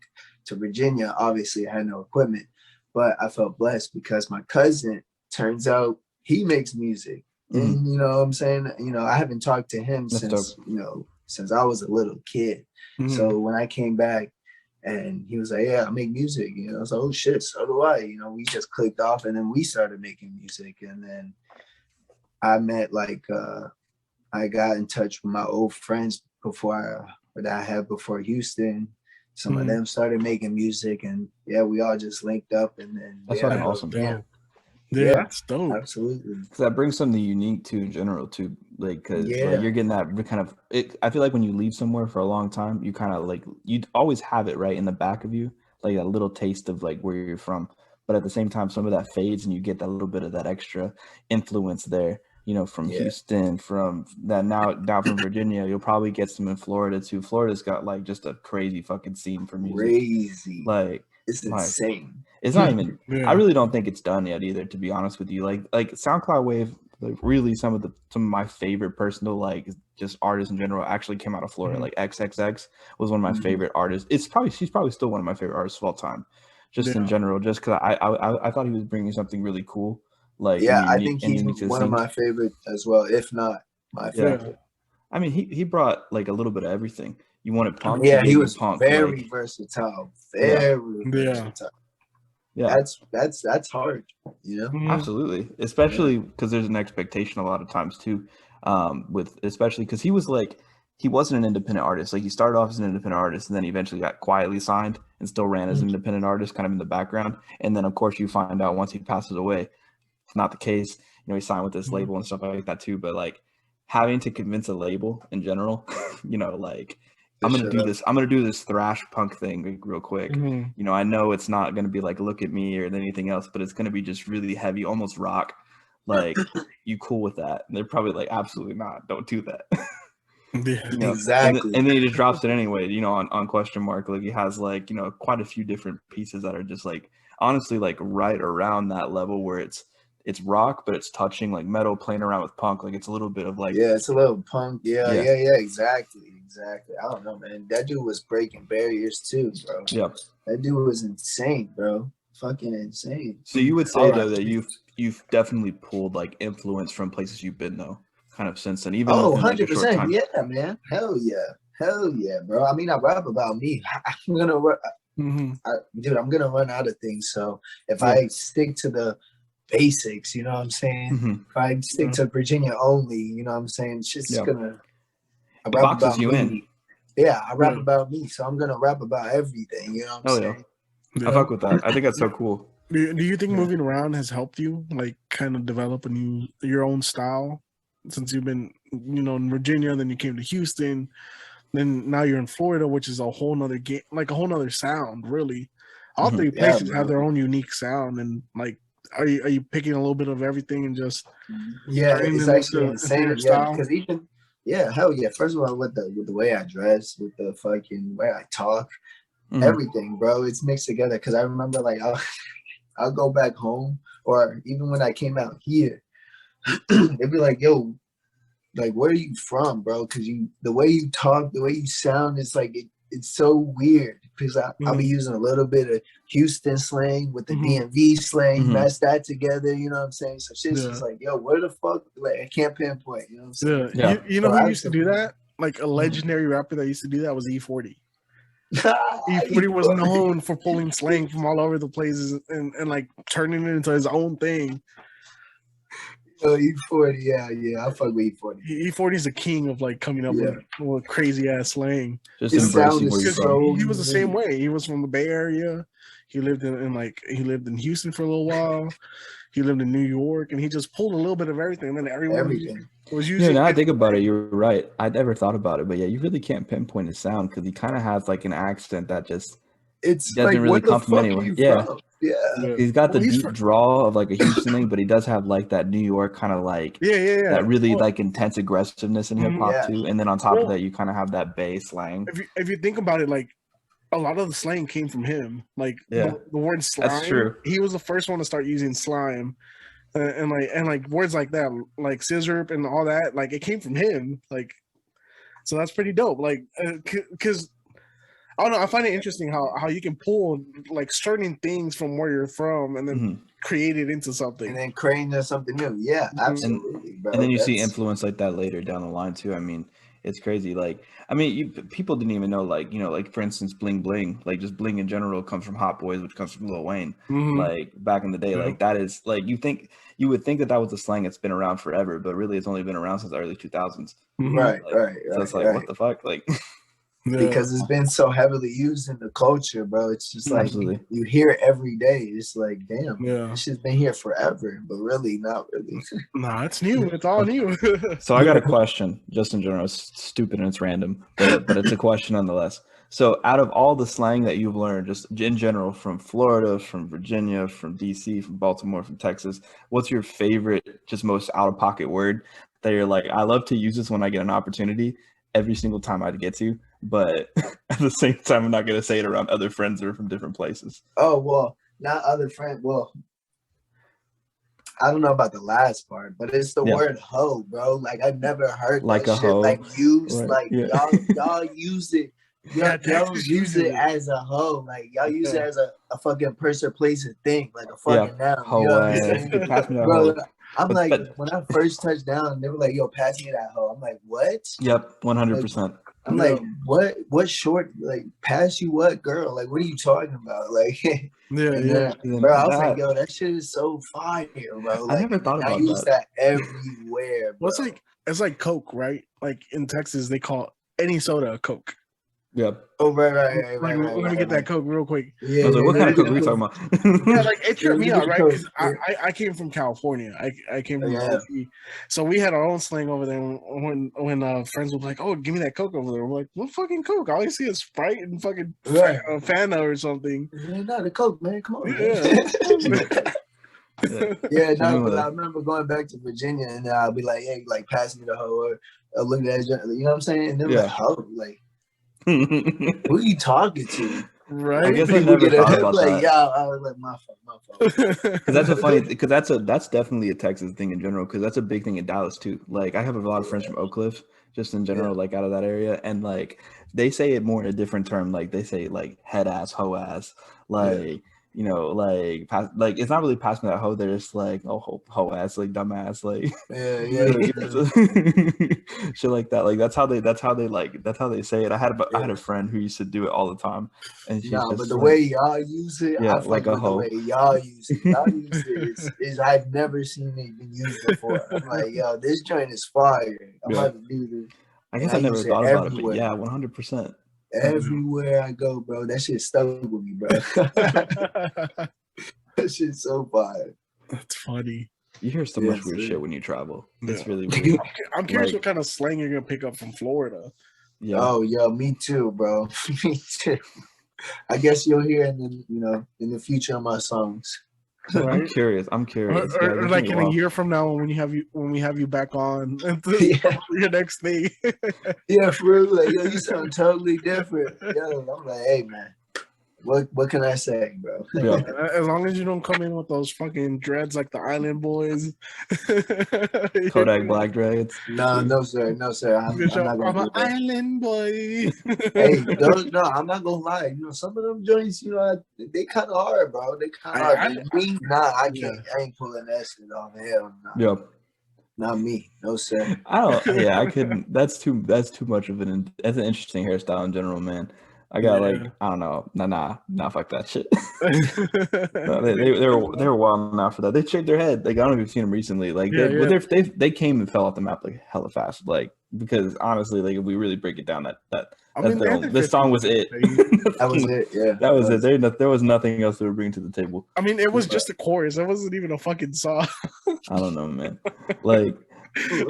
to Virginia, obviously I had no equipment, but I felt blessed because my cousin, turns out he makes music. And you know what I'm saying? You know, I haven't talked to him since I was a little kid. So when I came back and he was like, yeah, I make music, you know, I was like, oh shit, so do I. You know, we just clicked off and then we started making music. And then I met I got in touch with my old friends that I had before Houston. Some of them started making music and we all just linked up and then that's fucking awesome. Yeah, that's dope. Absolutely. That brings something unique too in general too, like because like, you're getting that kind of. I feel like when you leave somewhere for a long time, you kind of like you always have it right in the back of you, like a little taste of like where you're from. But at the same time, some of that fades, and you get that little bit of that extra influence there. You know, from Houston, from that now from Virginia, you'll probably get some in Florida too. Florida's got like just a crazy fucking scene for music. Crazy, like it's insane. It's not even. I really don't think it's done yet either. To be honest with you, like SoundCloud Wave, like really some of my favorite personal like just artists in general actually came out of Florida. Like XXX was one of my favorite artists. She's probably still one of my favorite artists of all time, just in general. Just because I thought he was bringing something really cool. Like I think he's one of my favorite as well, if not my favorite. I mean, he brought like a little bit of everything. You wanted punk? Yeah, he was punk, very versatile. Very versatile. Yeah, that's hard, you know. Absolutely, especially because there's an expectation a lot of times too, especially because he wasn't an independent artist. Like he started off as an independent artist, and then he eventually got quietly signed and still ran as an independent artist, kind of in the background. And then of course you find out once he passes away, it's not the case. You know, he signed with this label and stuff like that too. But like having to convince a label in general, you know, like. I'm gonna do this thrash punk thing like, real quick. You know, I know it's not gonna be like Look at Me or anything else, but it's gonna be just really heavy, almost rock. Like, you cool with that? And they're probably like, absolutely not. Don't do that. You know? Exactly. And then he just drops it anyway. You know, on Question Mark, like he has like quite a few different pieces that are just like honestly like right around that level where it's rock, but it's touching like metal, playing around with punk. Like it's a little bit of like it's a little punk. Yeah, exactly. I don't know, man. That dude was breaking barriers too, bro. Yeah, that dude was insane, bro. Fucking insane. So you would say though that you've definitely pulled like influence from places you've been though, kind of since then, even 100%. Yeah, man. Hell yeah, bro. I mean, I rap about me. I'm gonna run out of things. So if I stick to the basics, you know what I'm saying? If I stick to Virginia only, you know what I'm saying? It's just gonna rap about me. Yeah, I rap about me, so I'm gonna rap about everything, you know what I'm saying? I fuck with that. I think that's so cool. Do you think moving around has helped you like kind of develop your own style since you've been, you know, in Virginia, then you came to Houston, then now you're in Florida, which is a whole nother game, like a whole nother sound, really. All three places have their own unique sound, and like are you picking a little bit of everything and just it's actually insane, because even hell yeah, first of all, with the way I dress, with the fucking way I talk, everything, bro, it's mixed together. Because I remember like I'll go back home, or even when I came out here, they'd be like, yo, like, where are you from, bro? Because the way you talk, the way you sound, it's like it's so weird. Because I'll be using a little bit of Houston slang with the DMV slang, match that together. You know what I'm saying? So shit's just like, yo, where the fuck? Like, I can't pinpoint. You know what I'm saying? Yeah. You know who used to do that? Like a legendary rapper that used to do that was E40. E40 was known for pulling slang from all over the places and like turning it into his own thing. Oh, E40, yeah, I fuck with E40. E40 is the king of like coming up with crazy ass slang. Just His sound embracing where you're is from. so He was the same way. He was from the Bay Area. He lived he lived in Houston for a little while. He lived in New York, and he just pulled a little bit of everything. And then everyone was using. Yeah, now I think about it, you're right. I never thought about it, but yeah, you really can't pinpoint his sound because he kind of has like an accent that just it's doesn't like, really where come the from fuck anywhere. are you Yeah. from? Yeah. He's got the Well, deep draw of like a Houston thing, but he does have like that New York kind of like that really like intense aggressiveness in hip hop too. And then on top of that, you kind of have that Bay slang. If you think about it, like a lot of the slang came from him. Like the word slime. That's true. He was the first one to start using slime, and like words like that, like scissor and all that. Like it came from him. Like, so that's pretty dope. Like, because. I don't know. I find it interesting how you can pull like certain things from where you're from and then create it into something. And then creating something new. Yeah, absolutely, bro. And then you see influence like that later down the line too. I mean, it's crazy. Like, I mean, people didn't even know, like, you know, like for instance, bling bling, like just bling in general comes from Hot Boys, which comes from Lil Wayne. Like back in the day, like that is like you would think that was a slang that's been around forever, but really it's only been around since the early 2000s. Right. So it's like, what the fuck, like. Because it's been so heavily used in the culture, bro. It's just like you hear it every day. It's like, damn, this shit's been here forever, but really not really. Nah, it's new. It's all new. So I got a question, just in general. It's stupid and it's random, but it's a question nonetheless. So out of all the slang that you've learned, just in general, from Florida, from Virginia, from DC, from Baltimore, from Texas, what's your favorite, just most out-of-pocket word that you're like, I love to use this when I get an opportunity every single time I get to, but at the same time, I'm not going to say it around other friends or from different places. Oh, well, not other friends. Well, I don't know about the last part, but it's the word hoe, bro. Like, I've never heard like that a shit hoe. Like used, Right. y'all use it. Y'all use it as a hoe. Like, y'all use it as a fucking person, place, and thing. Like a fucking noun. Hoe, you know what I'm saying? pass me that Bro, hoe. I'm like, when I first touched down, they were like, yo, pass me that hoe. I'm like, what? Yep, 100%. I'm like, what short, like, pass you what, girl? Like, what are you talking about? Like, bro, I was like, yo, that shit is so fire, bro. Like, I never thought about I use that everywhere, bro. Well, it's like Coke, right? Like in Texas, they call any soda a Coke. Yep. Oh, right. Let me get that Coke real quick. Yeah, I was like, what kind of Coke are we talking about? Yeah, like it tripped me out, right? Because I came from California. I came from DC. So we had our own slang over there. When friends were like, "Oh, give me that Coke over there," I'm like, "What fucking Coke? All I see is Sprite and fucking Fanta or something." Yeah, no, the Coke, man. Come on. Yeah. But I remember going back to Virginia and I'll be like, "Hey, like, pass me the hoe," or look at that, you know what I'm saying? And they're like, "Hoe, like." Who are you talking to? Right. I guess I never thought about like, that. Yeah, I was like, my fault. Because that's definitely a Texas thing in general. Because that's a big thing in Dallas too. Like I have a lot of friends from Oak Cliff, just in general, like out of that area, and like they say it more in a different term. Like they say like head ass, hoe ass, like. You know, like it's not really pass me that hoe. They're just like, oh, hoe ass, like dumbass, like shit like that. Like that's how they say it. I had a friend who used to do it all the time, and she's just but the way y'all use it, I like a hoe. The way y'all use it, is I've never seen it been used before. I'm like, yo, this joint is fire. I'm about to do this. I guess I never thought about it, but yeah, 100%. Everywhere I go, bro, that shit stuck with me, bro. That shit's so fire. That's funny. You hear so much weird shit when you travel. It's really weird. I'm curious what kind of slang you're gonna pick up from Florida. Yeah. Oh, yo, me too, bro. Me too. I guess you'll hear in the future of my songs. Right? I'm curious. Or like in a year from now when we have you back on your next thing. Yeah, for real. Like, yo, you sound totally different. Yo, I'm like, hey man. What can I say, bro? Yeah. As long as you don't come in with those fucking dreads like the Island Boys. Kodak Black Dragons. No, sir. I'm not I'm gonna an do that. island boy. Hey, no, I'm not gonna lie. You know, some of them joints, you know, they kind of hard, bro. They kind of hard. Me, nah, I can't. I ain't pulling that shit off. Hell, no. Yeah. Not me. No, sir. I couldn't. That's too much of that's an interesting hairstyle in general, man. I got like, I don't know. Nah, fuck that shit. No, they were wild enough for that. They shaved their head. Like, I don't know if you've seen them recently. Like, they came and fell off the map like hella fast. Like, because honestly, like, if we really break it down, this song was it. That was it. Yeah, that was it. There was nothing else they were bringing to the table. I mean, it was just a chorus. It wasn't even a fucking song. I don't know, man. Like, I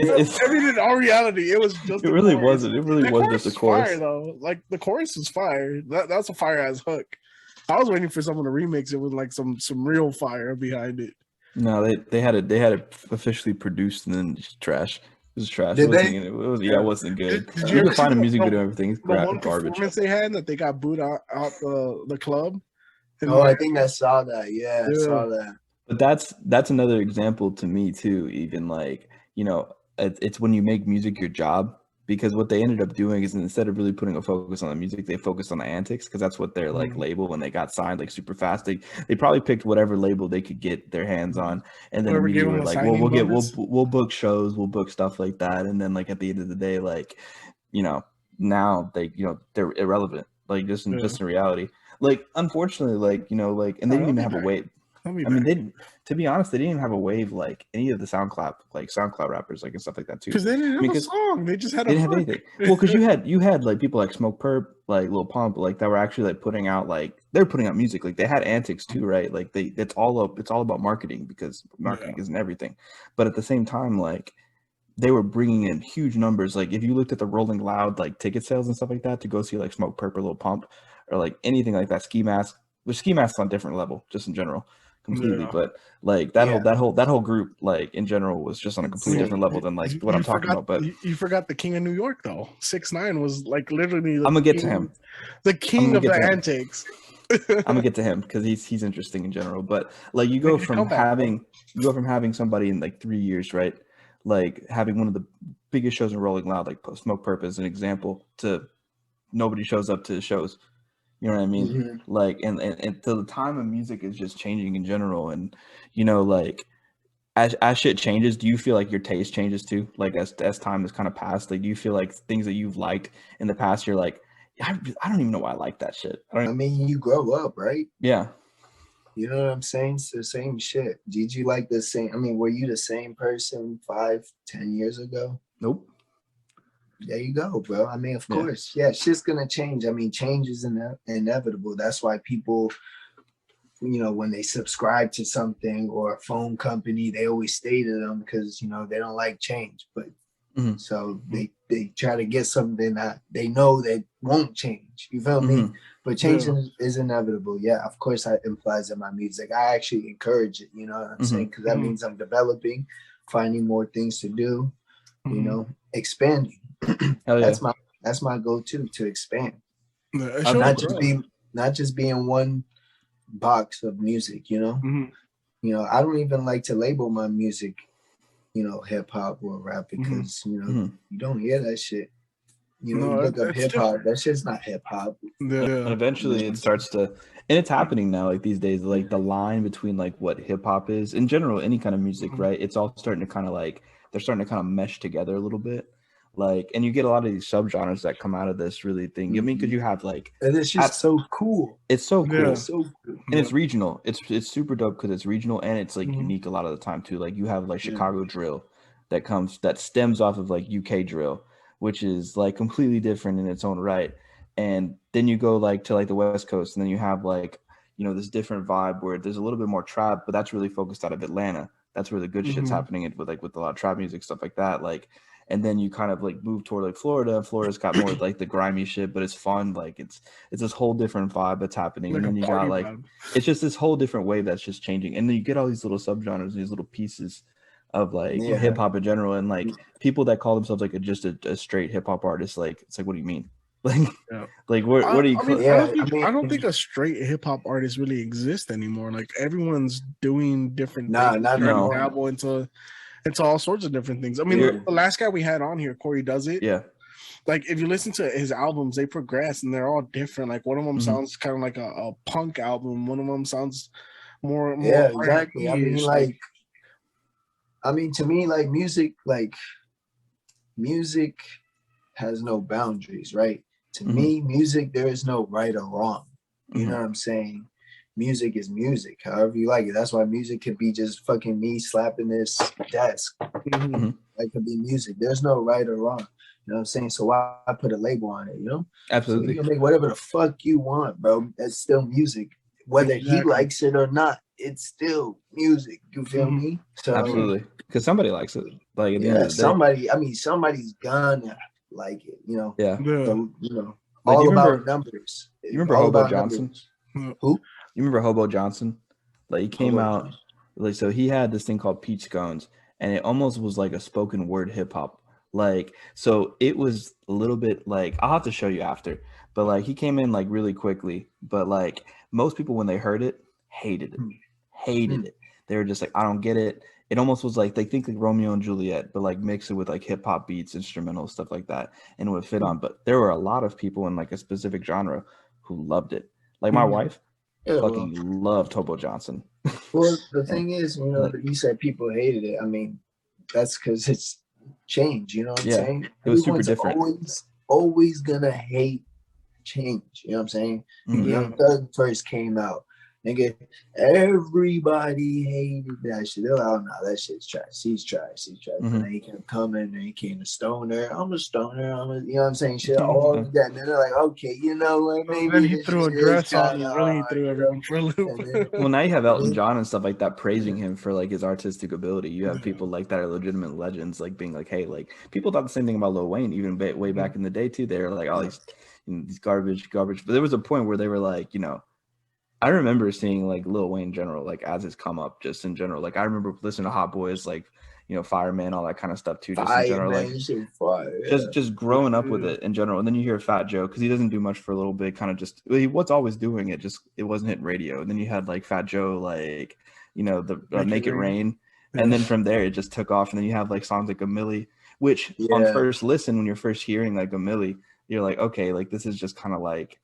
mean, in all reality, it was just. It really wasn't. It really was just a chorus. Fire, though. Like, the chorus was fire. That's a fire ass hook. I was waiting for someone to remix it with like some real fire behind it. No, they had it officially produced and then just trash. It was trash. Did they? It wasn't good. Did you can find a music video and everything. It's the one garbage. performance they had that they got booed out the club. Oh, I think I saw that. Yeah, I saw that. But that's another example to me too. Even like, you know, it's when you make music your job. Because what they ended up doing is instead of really putting a focus on the music, they focused on the antics because that's what their like label when they got signed like super fast. They probably picked whatever label they could get their hands on, and then immediately were like, well, we'll book shows, we'll book stuff like that, and then like at the end of the day, like, you know, now they're irrelevant, like just in reality. Like, unfortunately, like, you know, like, and they didn't even have a wave. I mean, to be honest, they didn't even have a wave like any of the SoundCloud rappers, like, and stuff like that too. Because they didn't have a song. They just had they didn't have anything. Well, because you had like people like Smoke Perp, like Lil Pump, like that were actually like putting out they're putting out music. Like they had antics too, right? Like it's all about marketing because marketing isn't everything. But at the same time, like they were bringing in huge numbers. Like if you looked at the Rolling Loud like ticket sales and stuff like that to go see like Smoke Perp or Lil Pump or like anything like that, Ski Mask, which Ski Mask's on a different level, just in general. Completely, but like that whole group, like in general, was just on a completely different level than like what I'm talking about. But you forgot the King of New York though. 6ix9ine was like literally. I'm gonna get to him. The king of the antics. I'm gonna get to him because he's interesting in general. But like you go from having somebody in like 3 years, right? Like having one of the biggest shows in Rolling Loud, like Smoke Perp as an example, to nobody shows up to the shows. You know what I mean? Mm-hmm. Like, and to the time of music is just changing in general. And, you know, like as shit changes, do you feel like your taste changes too? Like as time has kind of passed, like, do you feel like things that you've liked in the past, you're like, I don't even know why I like that shit. I mean, you grow up, right? Yeah. You know what I'm saying? It's the same shit. Did you like the same? I mean, were you the same person 5-10 years ago? Nope. There you go, bro. I mean, of course. Yeah, shit's going to change. I mean, change is inevitable. That's why people, you know, when they subscribe to something or a phone company, they always stay to them because, you know, they don't like change. But so they try to get something that they know that won't change. You feel me? But change is inevitable. Yeah, of course, that implies in my music. I actually encourage it, you know what I'm saying? Because that means I'm developing, finding more things to do, you know, expanding. Hell yeah. That's my go-to, to expand. Not just be in one box of music, you know. You know, I don't even like to label my music, you know, hip hop or rap because you know you don't hear that shit. You know, you look up hip hop, that shit's not hip hop. Yeah. And eventually it starts to, and it's happening now, like these days, like the line between like what hip hop is in general, any kind of music, right? It's all starting to kind of like, they're starting to kind of mesh together a little bit. Like, and you get a lot of these subgenres that come out of this really thing. I mean, because you have like, and it's just so cool. It's so cool. Yeah. It's so cool. And it's regional. It's super dope because it's regional and it's like unique a lot of the time too. Like you have like Chicago drill that stems off of like UK drill, which is like completely different in its own right. And then you go like to like the West Coast, and then you have like, you know, this different vibe where there's a little bit more trap, but that's really focused out of Atlanta. That's where the good shit's happening with a lot of trap music, stuff like that. Like, and then you kind of like move toward like Florida. Florida's got more like the grimy shit, but it's fun. Like it's this whole different vibe that's happening. Like, and then you got like it's just this whole different wave that's just changing. And then you get all these little subgenres, these little pieces of like hip hop in general. And like people that call themselves like just a straight hip hop artist, like it's like, what do you mean? Like, Yeah. like what do you? I mean, Yeah, I don't think a straight hip hop artist really exists anymore. Like everyone's doing different Nah, things. not trying to no. dabble into all sorts of different things. I mean, Yeah. the last guy we had on here, Corey Does It. Yeah. Like if you listen to his albums, they progress and they're all different. Like one of them Mhm. sounds kind of like a punk album. One of them sounds more Yeah, exactly. I mean, R&B-ish, to me, music has no boundaries, right? To Mhm. me, music, there is no right or wrong. You Mhm. know what I'm saying? Music is music, however you like it. That's why music could be just fucking me slapping this desk. Mhm. That could be music. There's no right or wrong. You know what I'm saying? So why put a label on it, you know? So Absolutely. you can make whatever the fuck you want, bro. That's still music. Whether he Exactly. likes it or not, it's still music. You feel Mhm. me? So Absolutely. Because somebody likes it. Like at the end yeah, of the day. somebody's gonna like it, you know. Yeah. Yeah. So, you know, Like, all you about remember- numbers. You remember All Hobo about Johnson? numbers. Who? You remember Hobo Johnson? Like he came Hobo out, Johnson. like so he had this thing called Peach Scones, and it almost was like a spoken word hip hop. Like so it was a little bit like I'll have to show you after, but like he came in like really quickly, but like most people when they heard it, hated it. Hated it. They were just like, I don't get it. It almost was like they think like Romeo and Juliet, but like mix it with like hip hop beats, instrumental stuff like that, and it would fit on. But there were a lot of people in like a specific genre who loved it. Like my Mhm. wife Yeah, fucking loved Hobo Johnson. well, the thing is, you know, Like- you said people hated it. I mean, that's because it's change. You know what I'm Yeah, saying? it was super Everyone's different. always gonna hate change. You know what I'm saying? Mhm. Yeah. Young Thug first came out, nigga, everybody hated that shit. They're like, oh no, that shit's trash. He's trash. But Mhm. then he kept coming and he came to stoner. I'm a stoner. You know what I'm saying? Shit, all of that. And then they're like, okay, you know what? Maybe Then he this threw a shit is dress on kinda and really hard, threw you know? everyone for a And loop. then- Well, now you have Elton Yeah. John and stuff like that praising him for like his artistic ability. You have people like that are legitimate legends, like being like, hey, like people thought the same thing about Lil Wayne even way back in the day too. They were like, oh, these garbage. But there was a point where they were like, you know, I remember seeing like Lil Wayne in general, like as his come up, just in general. Like I remember listening to Hot Boys, like you know, Fireman, all that kind of stuff too. Just in general, Fire, like man, shit fire. Yeah. just growing up with it in general. And then you hear Fat Joe because he doesn't do much for a little bit, kind of just he was always doing it, just it wasn't hitting radio. And then you had like Fat Joe, like you know, the Make It Rain. And then from there it just took off. And then you have like songs like A Milli, which on Yeah. first listen, when you're first hearing like A Milli, you're like, okay, like this is just kind of like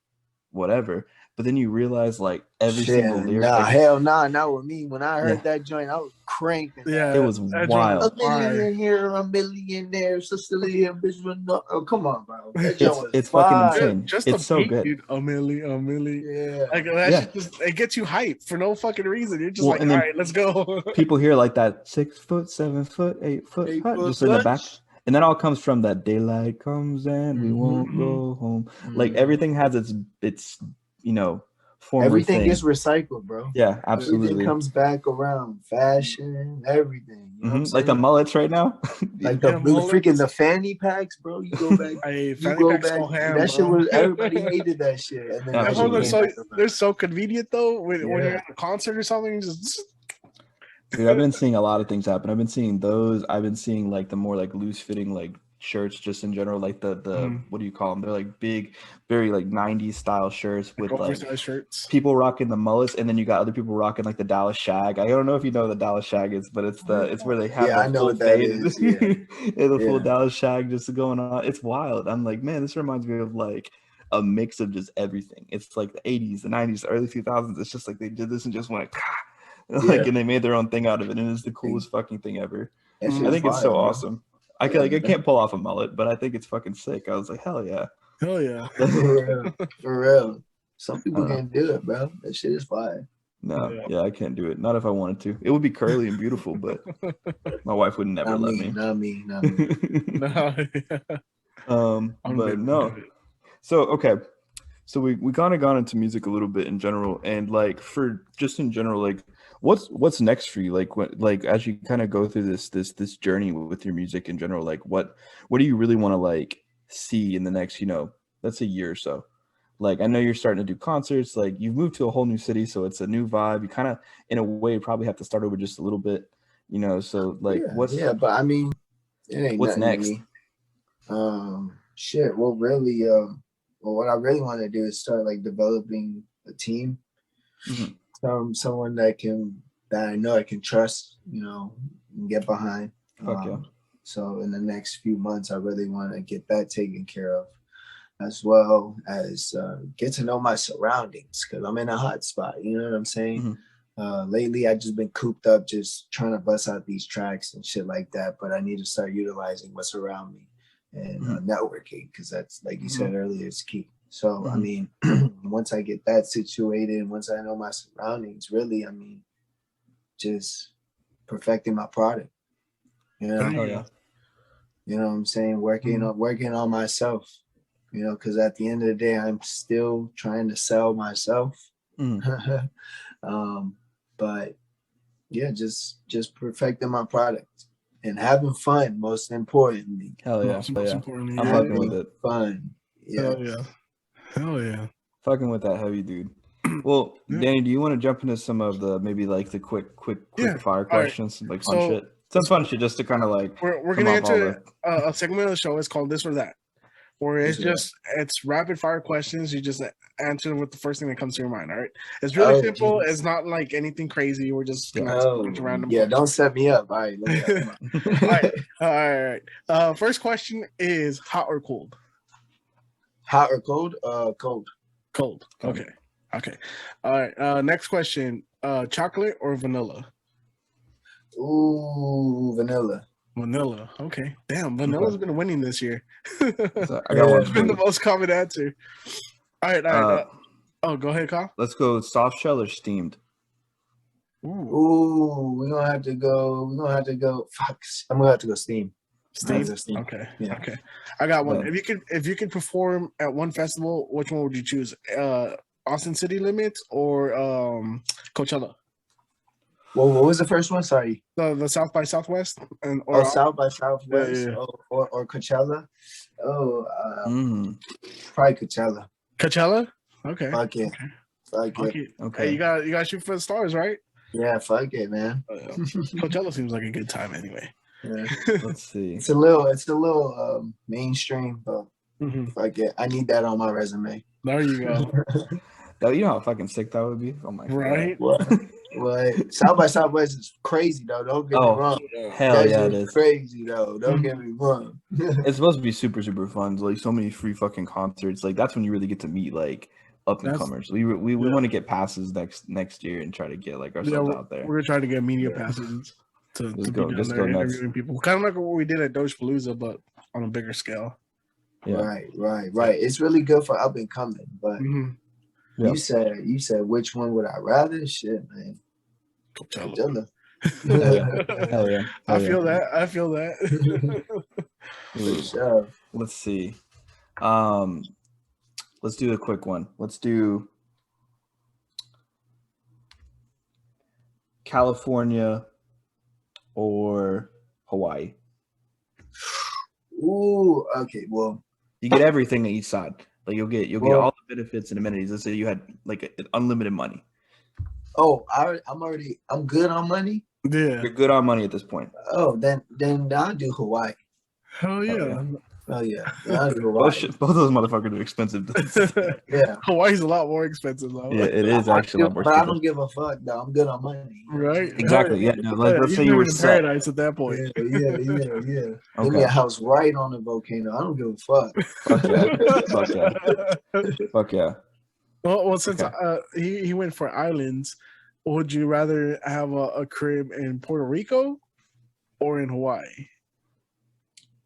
whatever. But then you realize like every single lyric. Nah, like, hell nah, not with me. When I heard Yeah. that joint, I was cranking. Yeah, It was that joint wild. A fire. million here, a million there, Sicily, bitch. Oh, come on, bro. That joint was It's fucking fire. insane. Just It's the so beat, good. dude. A milli. Yeah. Like that Yeah. shit just it gets you hyped for no fucking reason. You're just Well, like, and all then right, let's go. People hear like that 6 foot, 7 foot, 8 foot, 8 hut, foot just in the back. clutch. And that all comes from that daylight comes and we won't go home. Like everything has its you know, former Everything thing. gets recycled, bro. Yeah, Everything absolutely. comes back around. Fashion, everything. You know what I'm Like the saying? mullets right now. Like Yeah, the mullets. freaking the fanny packs, bro. You go back. Hey, You fanny go packs back. go ham, That shit bro. was everybody hated that shit. And then Yeah, that Them shit hoes are came so back around. they're so convenient though. When Yeah. you're in a concert or something, just Dude, I've been seeing a lot of things happen. I've been seeing those. I've been seeing like the more like loose fitting like shirts just in general, like the what do you call them? They're like big, very like 90s style shirts with like oversized shirts. people rocking the mullets, and then you got other people rocking like the Dallas shag. I don't know if you know what the Dallas shag is, but it's where they have Yeah, the I know full what that fade. is, yeah. Yeah, the full Yeah. Dallas shag just going on. It's wild. I'm like, man, this reminds me of like a mix of just everything. It's like the 80s, the 90s, the early 2000s. It's just like they did this and just went like, Yeah. and they made their own thing out of it, and it's the coolest fucking thing ever. That shit I think it's fire, so bro. awesome. I can't pull off a mullet, but I think it's fucking sick. I was like, hell yeah. Hell yeah. For real. For real. Some people Uh, can do it, bro. That shit is fire. No, yeah, I can't do it. Not if I wanted to. It would be curly and beautiful, but my wife would never Not let me, me. not me. No, yeah. I'm But good, no. I'm good. So okay, so we kind of gone into music a little bit in general, and like for just in general, like what's next for you? Like like as you kind of go through this journey with your music in general, like what do you really want to like see in the next, you know, let's say year or so? Like I know you're starting to do concerts, like you've moved to a whole new city, so it's a new vibe. You kind of in a way probably have to start over just a little bit, you know. So like Yeah, but I mean, it ain't what's nothing next? to me. Shit. Well, really, Well, what I really want to do is start like developing a team. Someone that I know I can trust, you know, and get behind. Fuck yeah. So in the next few months, I really want to get that taken care of, as well as get to know my surroundings, because I'm in a hot spot. You know what I'm saying? Lately, I've just been cooped up, just trying to bust out these tracks and shit like that. But I need to start utilizing what's around me and networking, because that's, like you said earlier, it's key. So, I mean, once I get that situated and once I know my surroundings, really, I mean, just perfecting my product. You know? Oh, yeah. You know what I'm saying? Working on myself, you know, because at the end of the day, I'm still trying to sell myself. But yeah, just perfecting my product and having fun, most importantly. Hell yeah. Most importantly, I'm fucking with it. Fun. Yeah. Hell yeah. Fucking with that heavy, dude. Well, Danny, do you want to jump into some of the maybe like the quick fire questions, like fun shit? Some fun shit just to kind of like. We're gonna enter a segment of the show. It's called This or That, where it's rapid fire questions. You just answer with the first thing that comes to your mind. All right, it's really simple. Geez. It's not like anything crazy. We're just gonna ask a bunch of random. Yeah, don't set me up. All right, all right. First question is hot or cold? Hot or cold? Cold. Cold. Okay. All right. Next question: chocolate or vanilla? Ooh, vanilla. Vanilla. Okay. Damn, vanilla's been winning this year. I got one. It's been the most common answer. All right. Go ahead, Kyle. Let's go soft shell or steamed. Ooh, we're gonna have to go. Fuck, I'm gonna have to go steam. Steam. Okay. Yeah. Okay. I got one. If you could perform at one festival, which one would you choose? Austin City Limits or Coachella? Well, what was the first one? Sorry. The South by Southwest South by Southwest or Coachella. Probably Coachella. Coachella? Okay. Fuck it. Okay. Fuck it. Okay. Hey, you got shoot for the stars, right? Yeah, fuck it, man. Coachella seems like a good time anyway. Yeah. Let's see. It's a little mainstream, but fuck it. I need that on my resume. There you go. You know how fucking sick that would be? Oh my god. Right? What? South by Southwest is crazy though. Don't get me wrong. Hell yeah, it is crazy though. Don't get me wrong. It's supposed to be super, super fun. Like so many free fucking concerts. Like that's when you really get to meet like up and comers. We want to get passes next year and try to get like ourselves out there. We're trying to get media passes to go interviewing people. Kind of like what we did at Dojapalooza, but on a bigger scale. Yeah. Right. It's really good for up and coming, but. You said which one would I rather? Shit, man. Coachella. Hell yeah. I feel that. Sure. Let's see. Let's do a quick one. Let's do California or Hawaii. Ooh, okay. Well, you get everything on each side. Like you'll get all the benefits and amenities. Let's say you had like unlimited money. Oh, I'm good on money. Yeah, you're good on money at this point. Oh, then I'll do Hawaii. Hell yeah. I'll do Hawaii. Both of those motherfuckers are expensive. Yeah, Hawaii's a lot more expensive though. Yeah, it is actually a lot more expensive. But expensive. I don't give a fuck though. I'm good on money. Right. Exactly. Yeah. No, let's say you were in set. paradise at that point. Yeah. Okay. Give me a house right on the volcano. I don't give a fuck. Fuck yeah. Well, since he went for islands, would you rather have a crib in Puerto Rico or in Hawaii?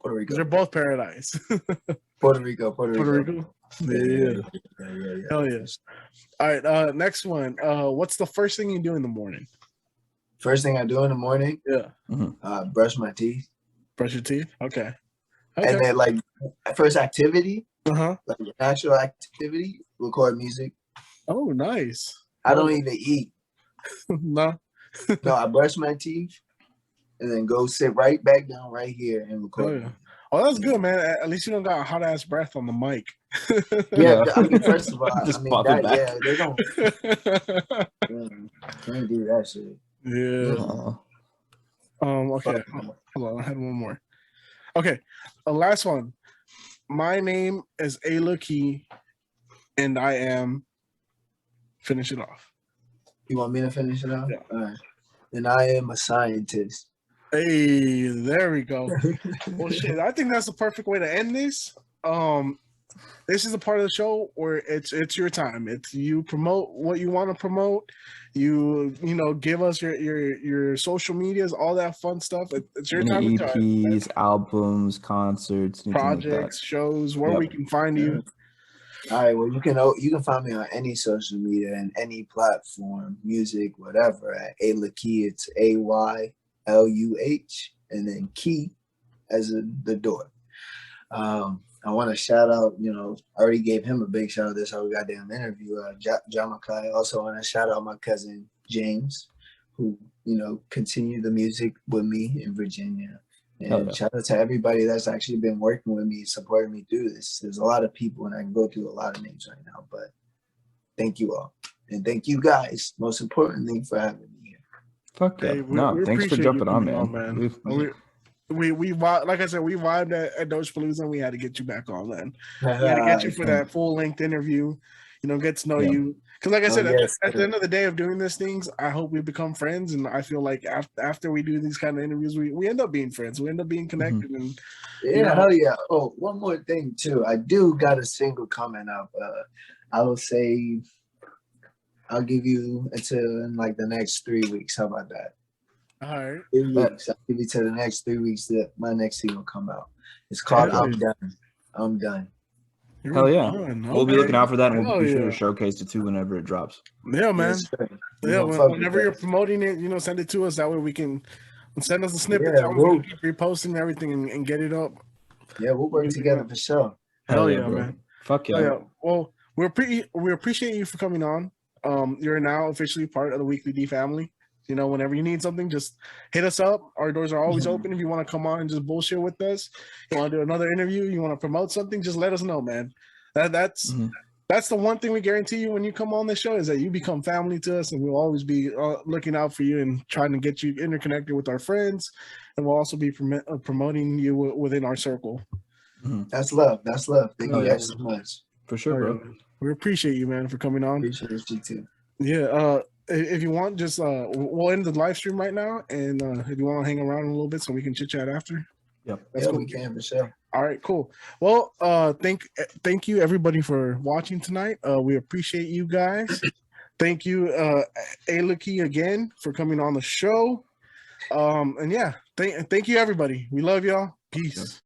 Puerto Rico. They're both paradise. Puerto Rico. Yeah. Hell yes. All right. Next one. What's the first thing you do in the morning? First thing I do in the morning? Yeah. Brush my teeth. Brush your teeth? Okay. And then like first activity, like actual activity, record music. Oh, nice. I don't even eat. No, I brush my teeth and then go sit right back down right here and record. Oh, that's good, man. At least you don't got hot ass breath on the mic. Yeah, I mean, first of all, just pop it back. They don't. Can't do that shit. Yeah. Okay. Hold on. I had one more. Okay. The last one. My name is AyluhKey, And I am. Finish it off. You want me to finish it off? Yeah. All right. And I am a scientist. Hey, there we go. Well, shit, I think that's the perfect way to end this. This is a part of the show where it's your time. It's you promote what you want to promote. You give us your social medias, all that fun stuff. It's your time Any to time. EPs, albums, concerts, anything like Projects, that. shows, where Yep. we can find you. All right. Well, you can find me on any social media and any platform, music, whatever. At AyluhKey, it's AYLUH, and then key as in the door. I want to shout out. I already gave him a big shout out this whole goddamn interview. Jamakai. Also want to shout out my cousin James, who continued the music with me in Virginia. And shout out to everybody that's actually been working with me, supporting me through this. There's a lot of people, and I can go through a lot of names right now, but thank you all. And thank you guys, most importantly, for having me here. Fuck yeah. Hey, No, thanks for appreciate jumping you on, coming man. We like I said, we vibed at DogePalooza, and we had to get you back on, man. We had to get you for that full-length interview, get to know you. Because like I said, at the end of the day of doing these things, I hope we become friends. And I feel like after we do these kind of interviews, we end up being friends. We end up being connected. Mm-hmm. And hell yeah. Oh, one more thing too. I do got a single coming up. I will say I'll give you until in like the next 3 weeks. How about that? All right. 3 weeks. I'll give you to the next 3 weeks that my next single come out. It's called I'm Done. I'm Done. Hell yeah. We'll be looking out for that, and we'll be sure to yeah. showcase it too whenever it drops. Yeah, man. Yes, whenever you're promoting it, send it to us. That way we can send us a snippet. Yeah, that way we can keep reposting everything and get it up. Yeah, we'll work together for sure. Hell yeah, man. Fuck yeah. Oh, yeah. Well, we appreciate you for coming on. You're now officially part of the Weekly D family. Whenever you need something, just hit us up. Our doors are always open. If you want to come on and just bullshit with us, you want to do another interview, you want to promote something, just let us know, man. That's the one thing we guarantee you when you come on this show is that you become family to us, and we'll always be looking out for you and trying to get you interconnected with our friends, and we'll also be promoting you within our circle. That's love. That's love. Thank you guys so much. For sure, bro. We appreciate you, man, for coming on. Appreciate you too. Yeah. If you want, just we'll end the live stream right now, and if you want to hang around a little bit so we can chit chat after. Yep. Cool. We can for sure. All right, cool. Well, thank you everybody for watching tonight. We appreciate you guys. Thank you, AyluhKey, again for coming on the show. And yeah, thank you everybody. We love y'all. Peace.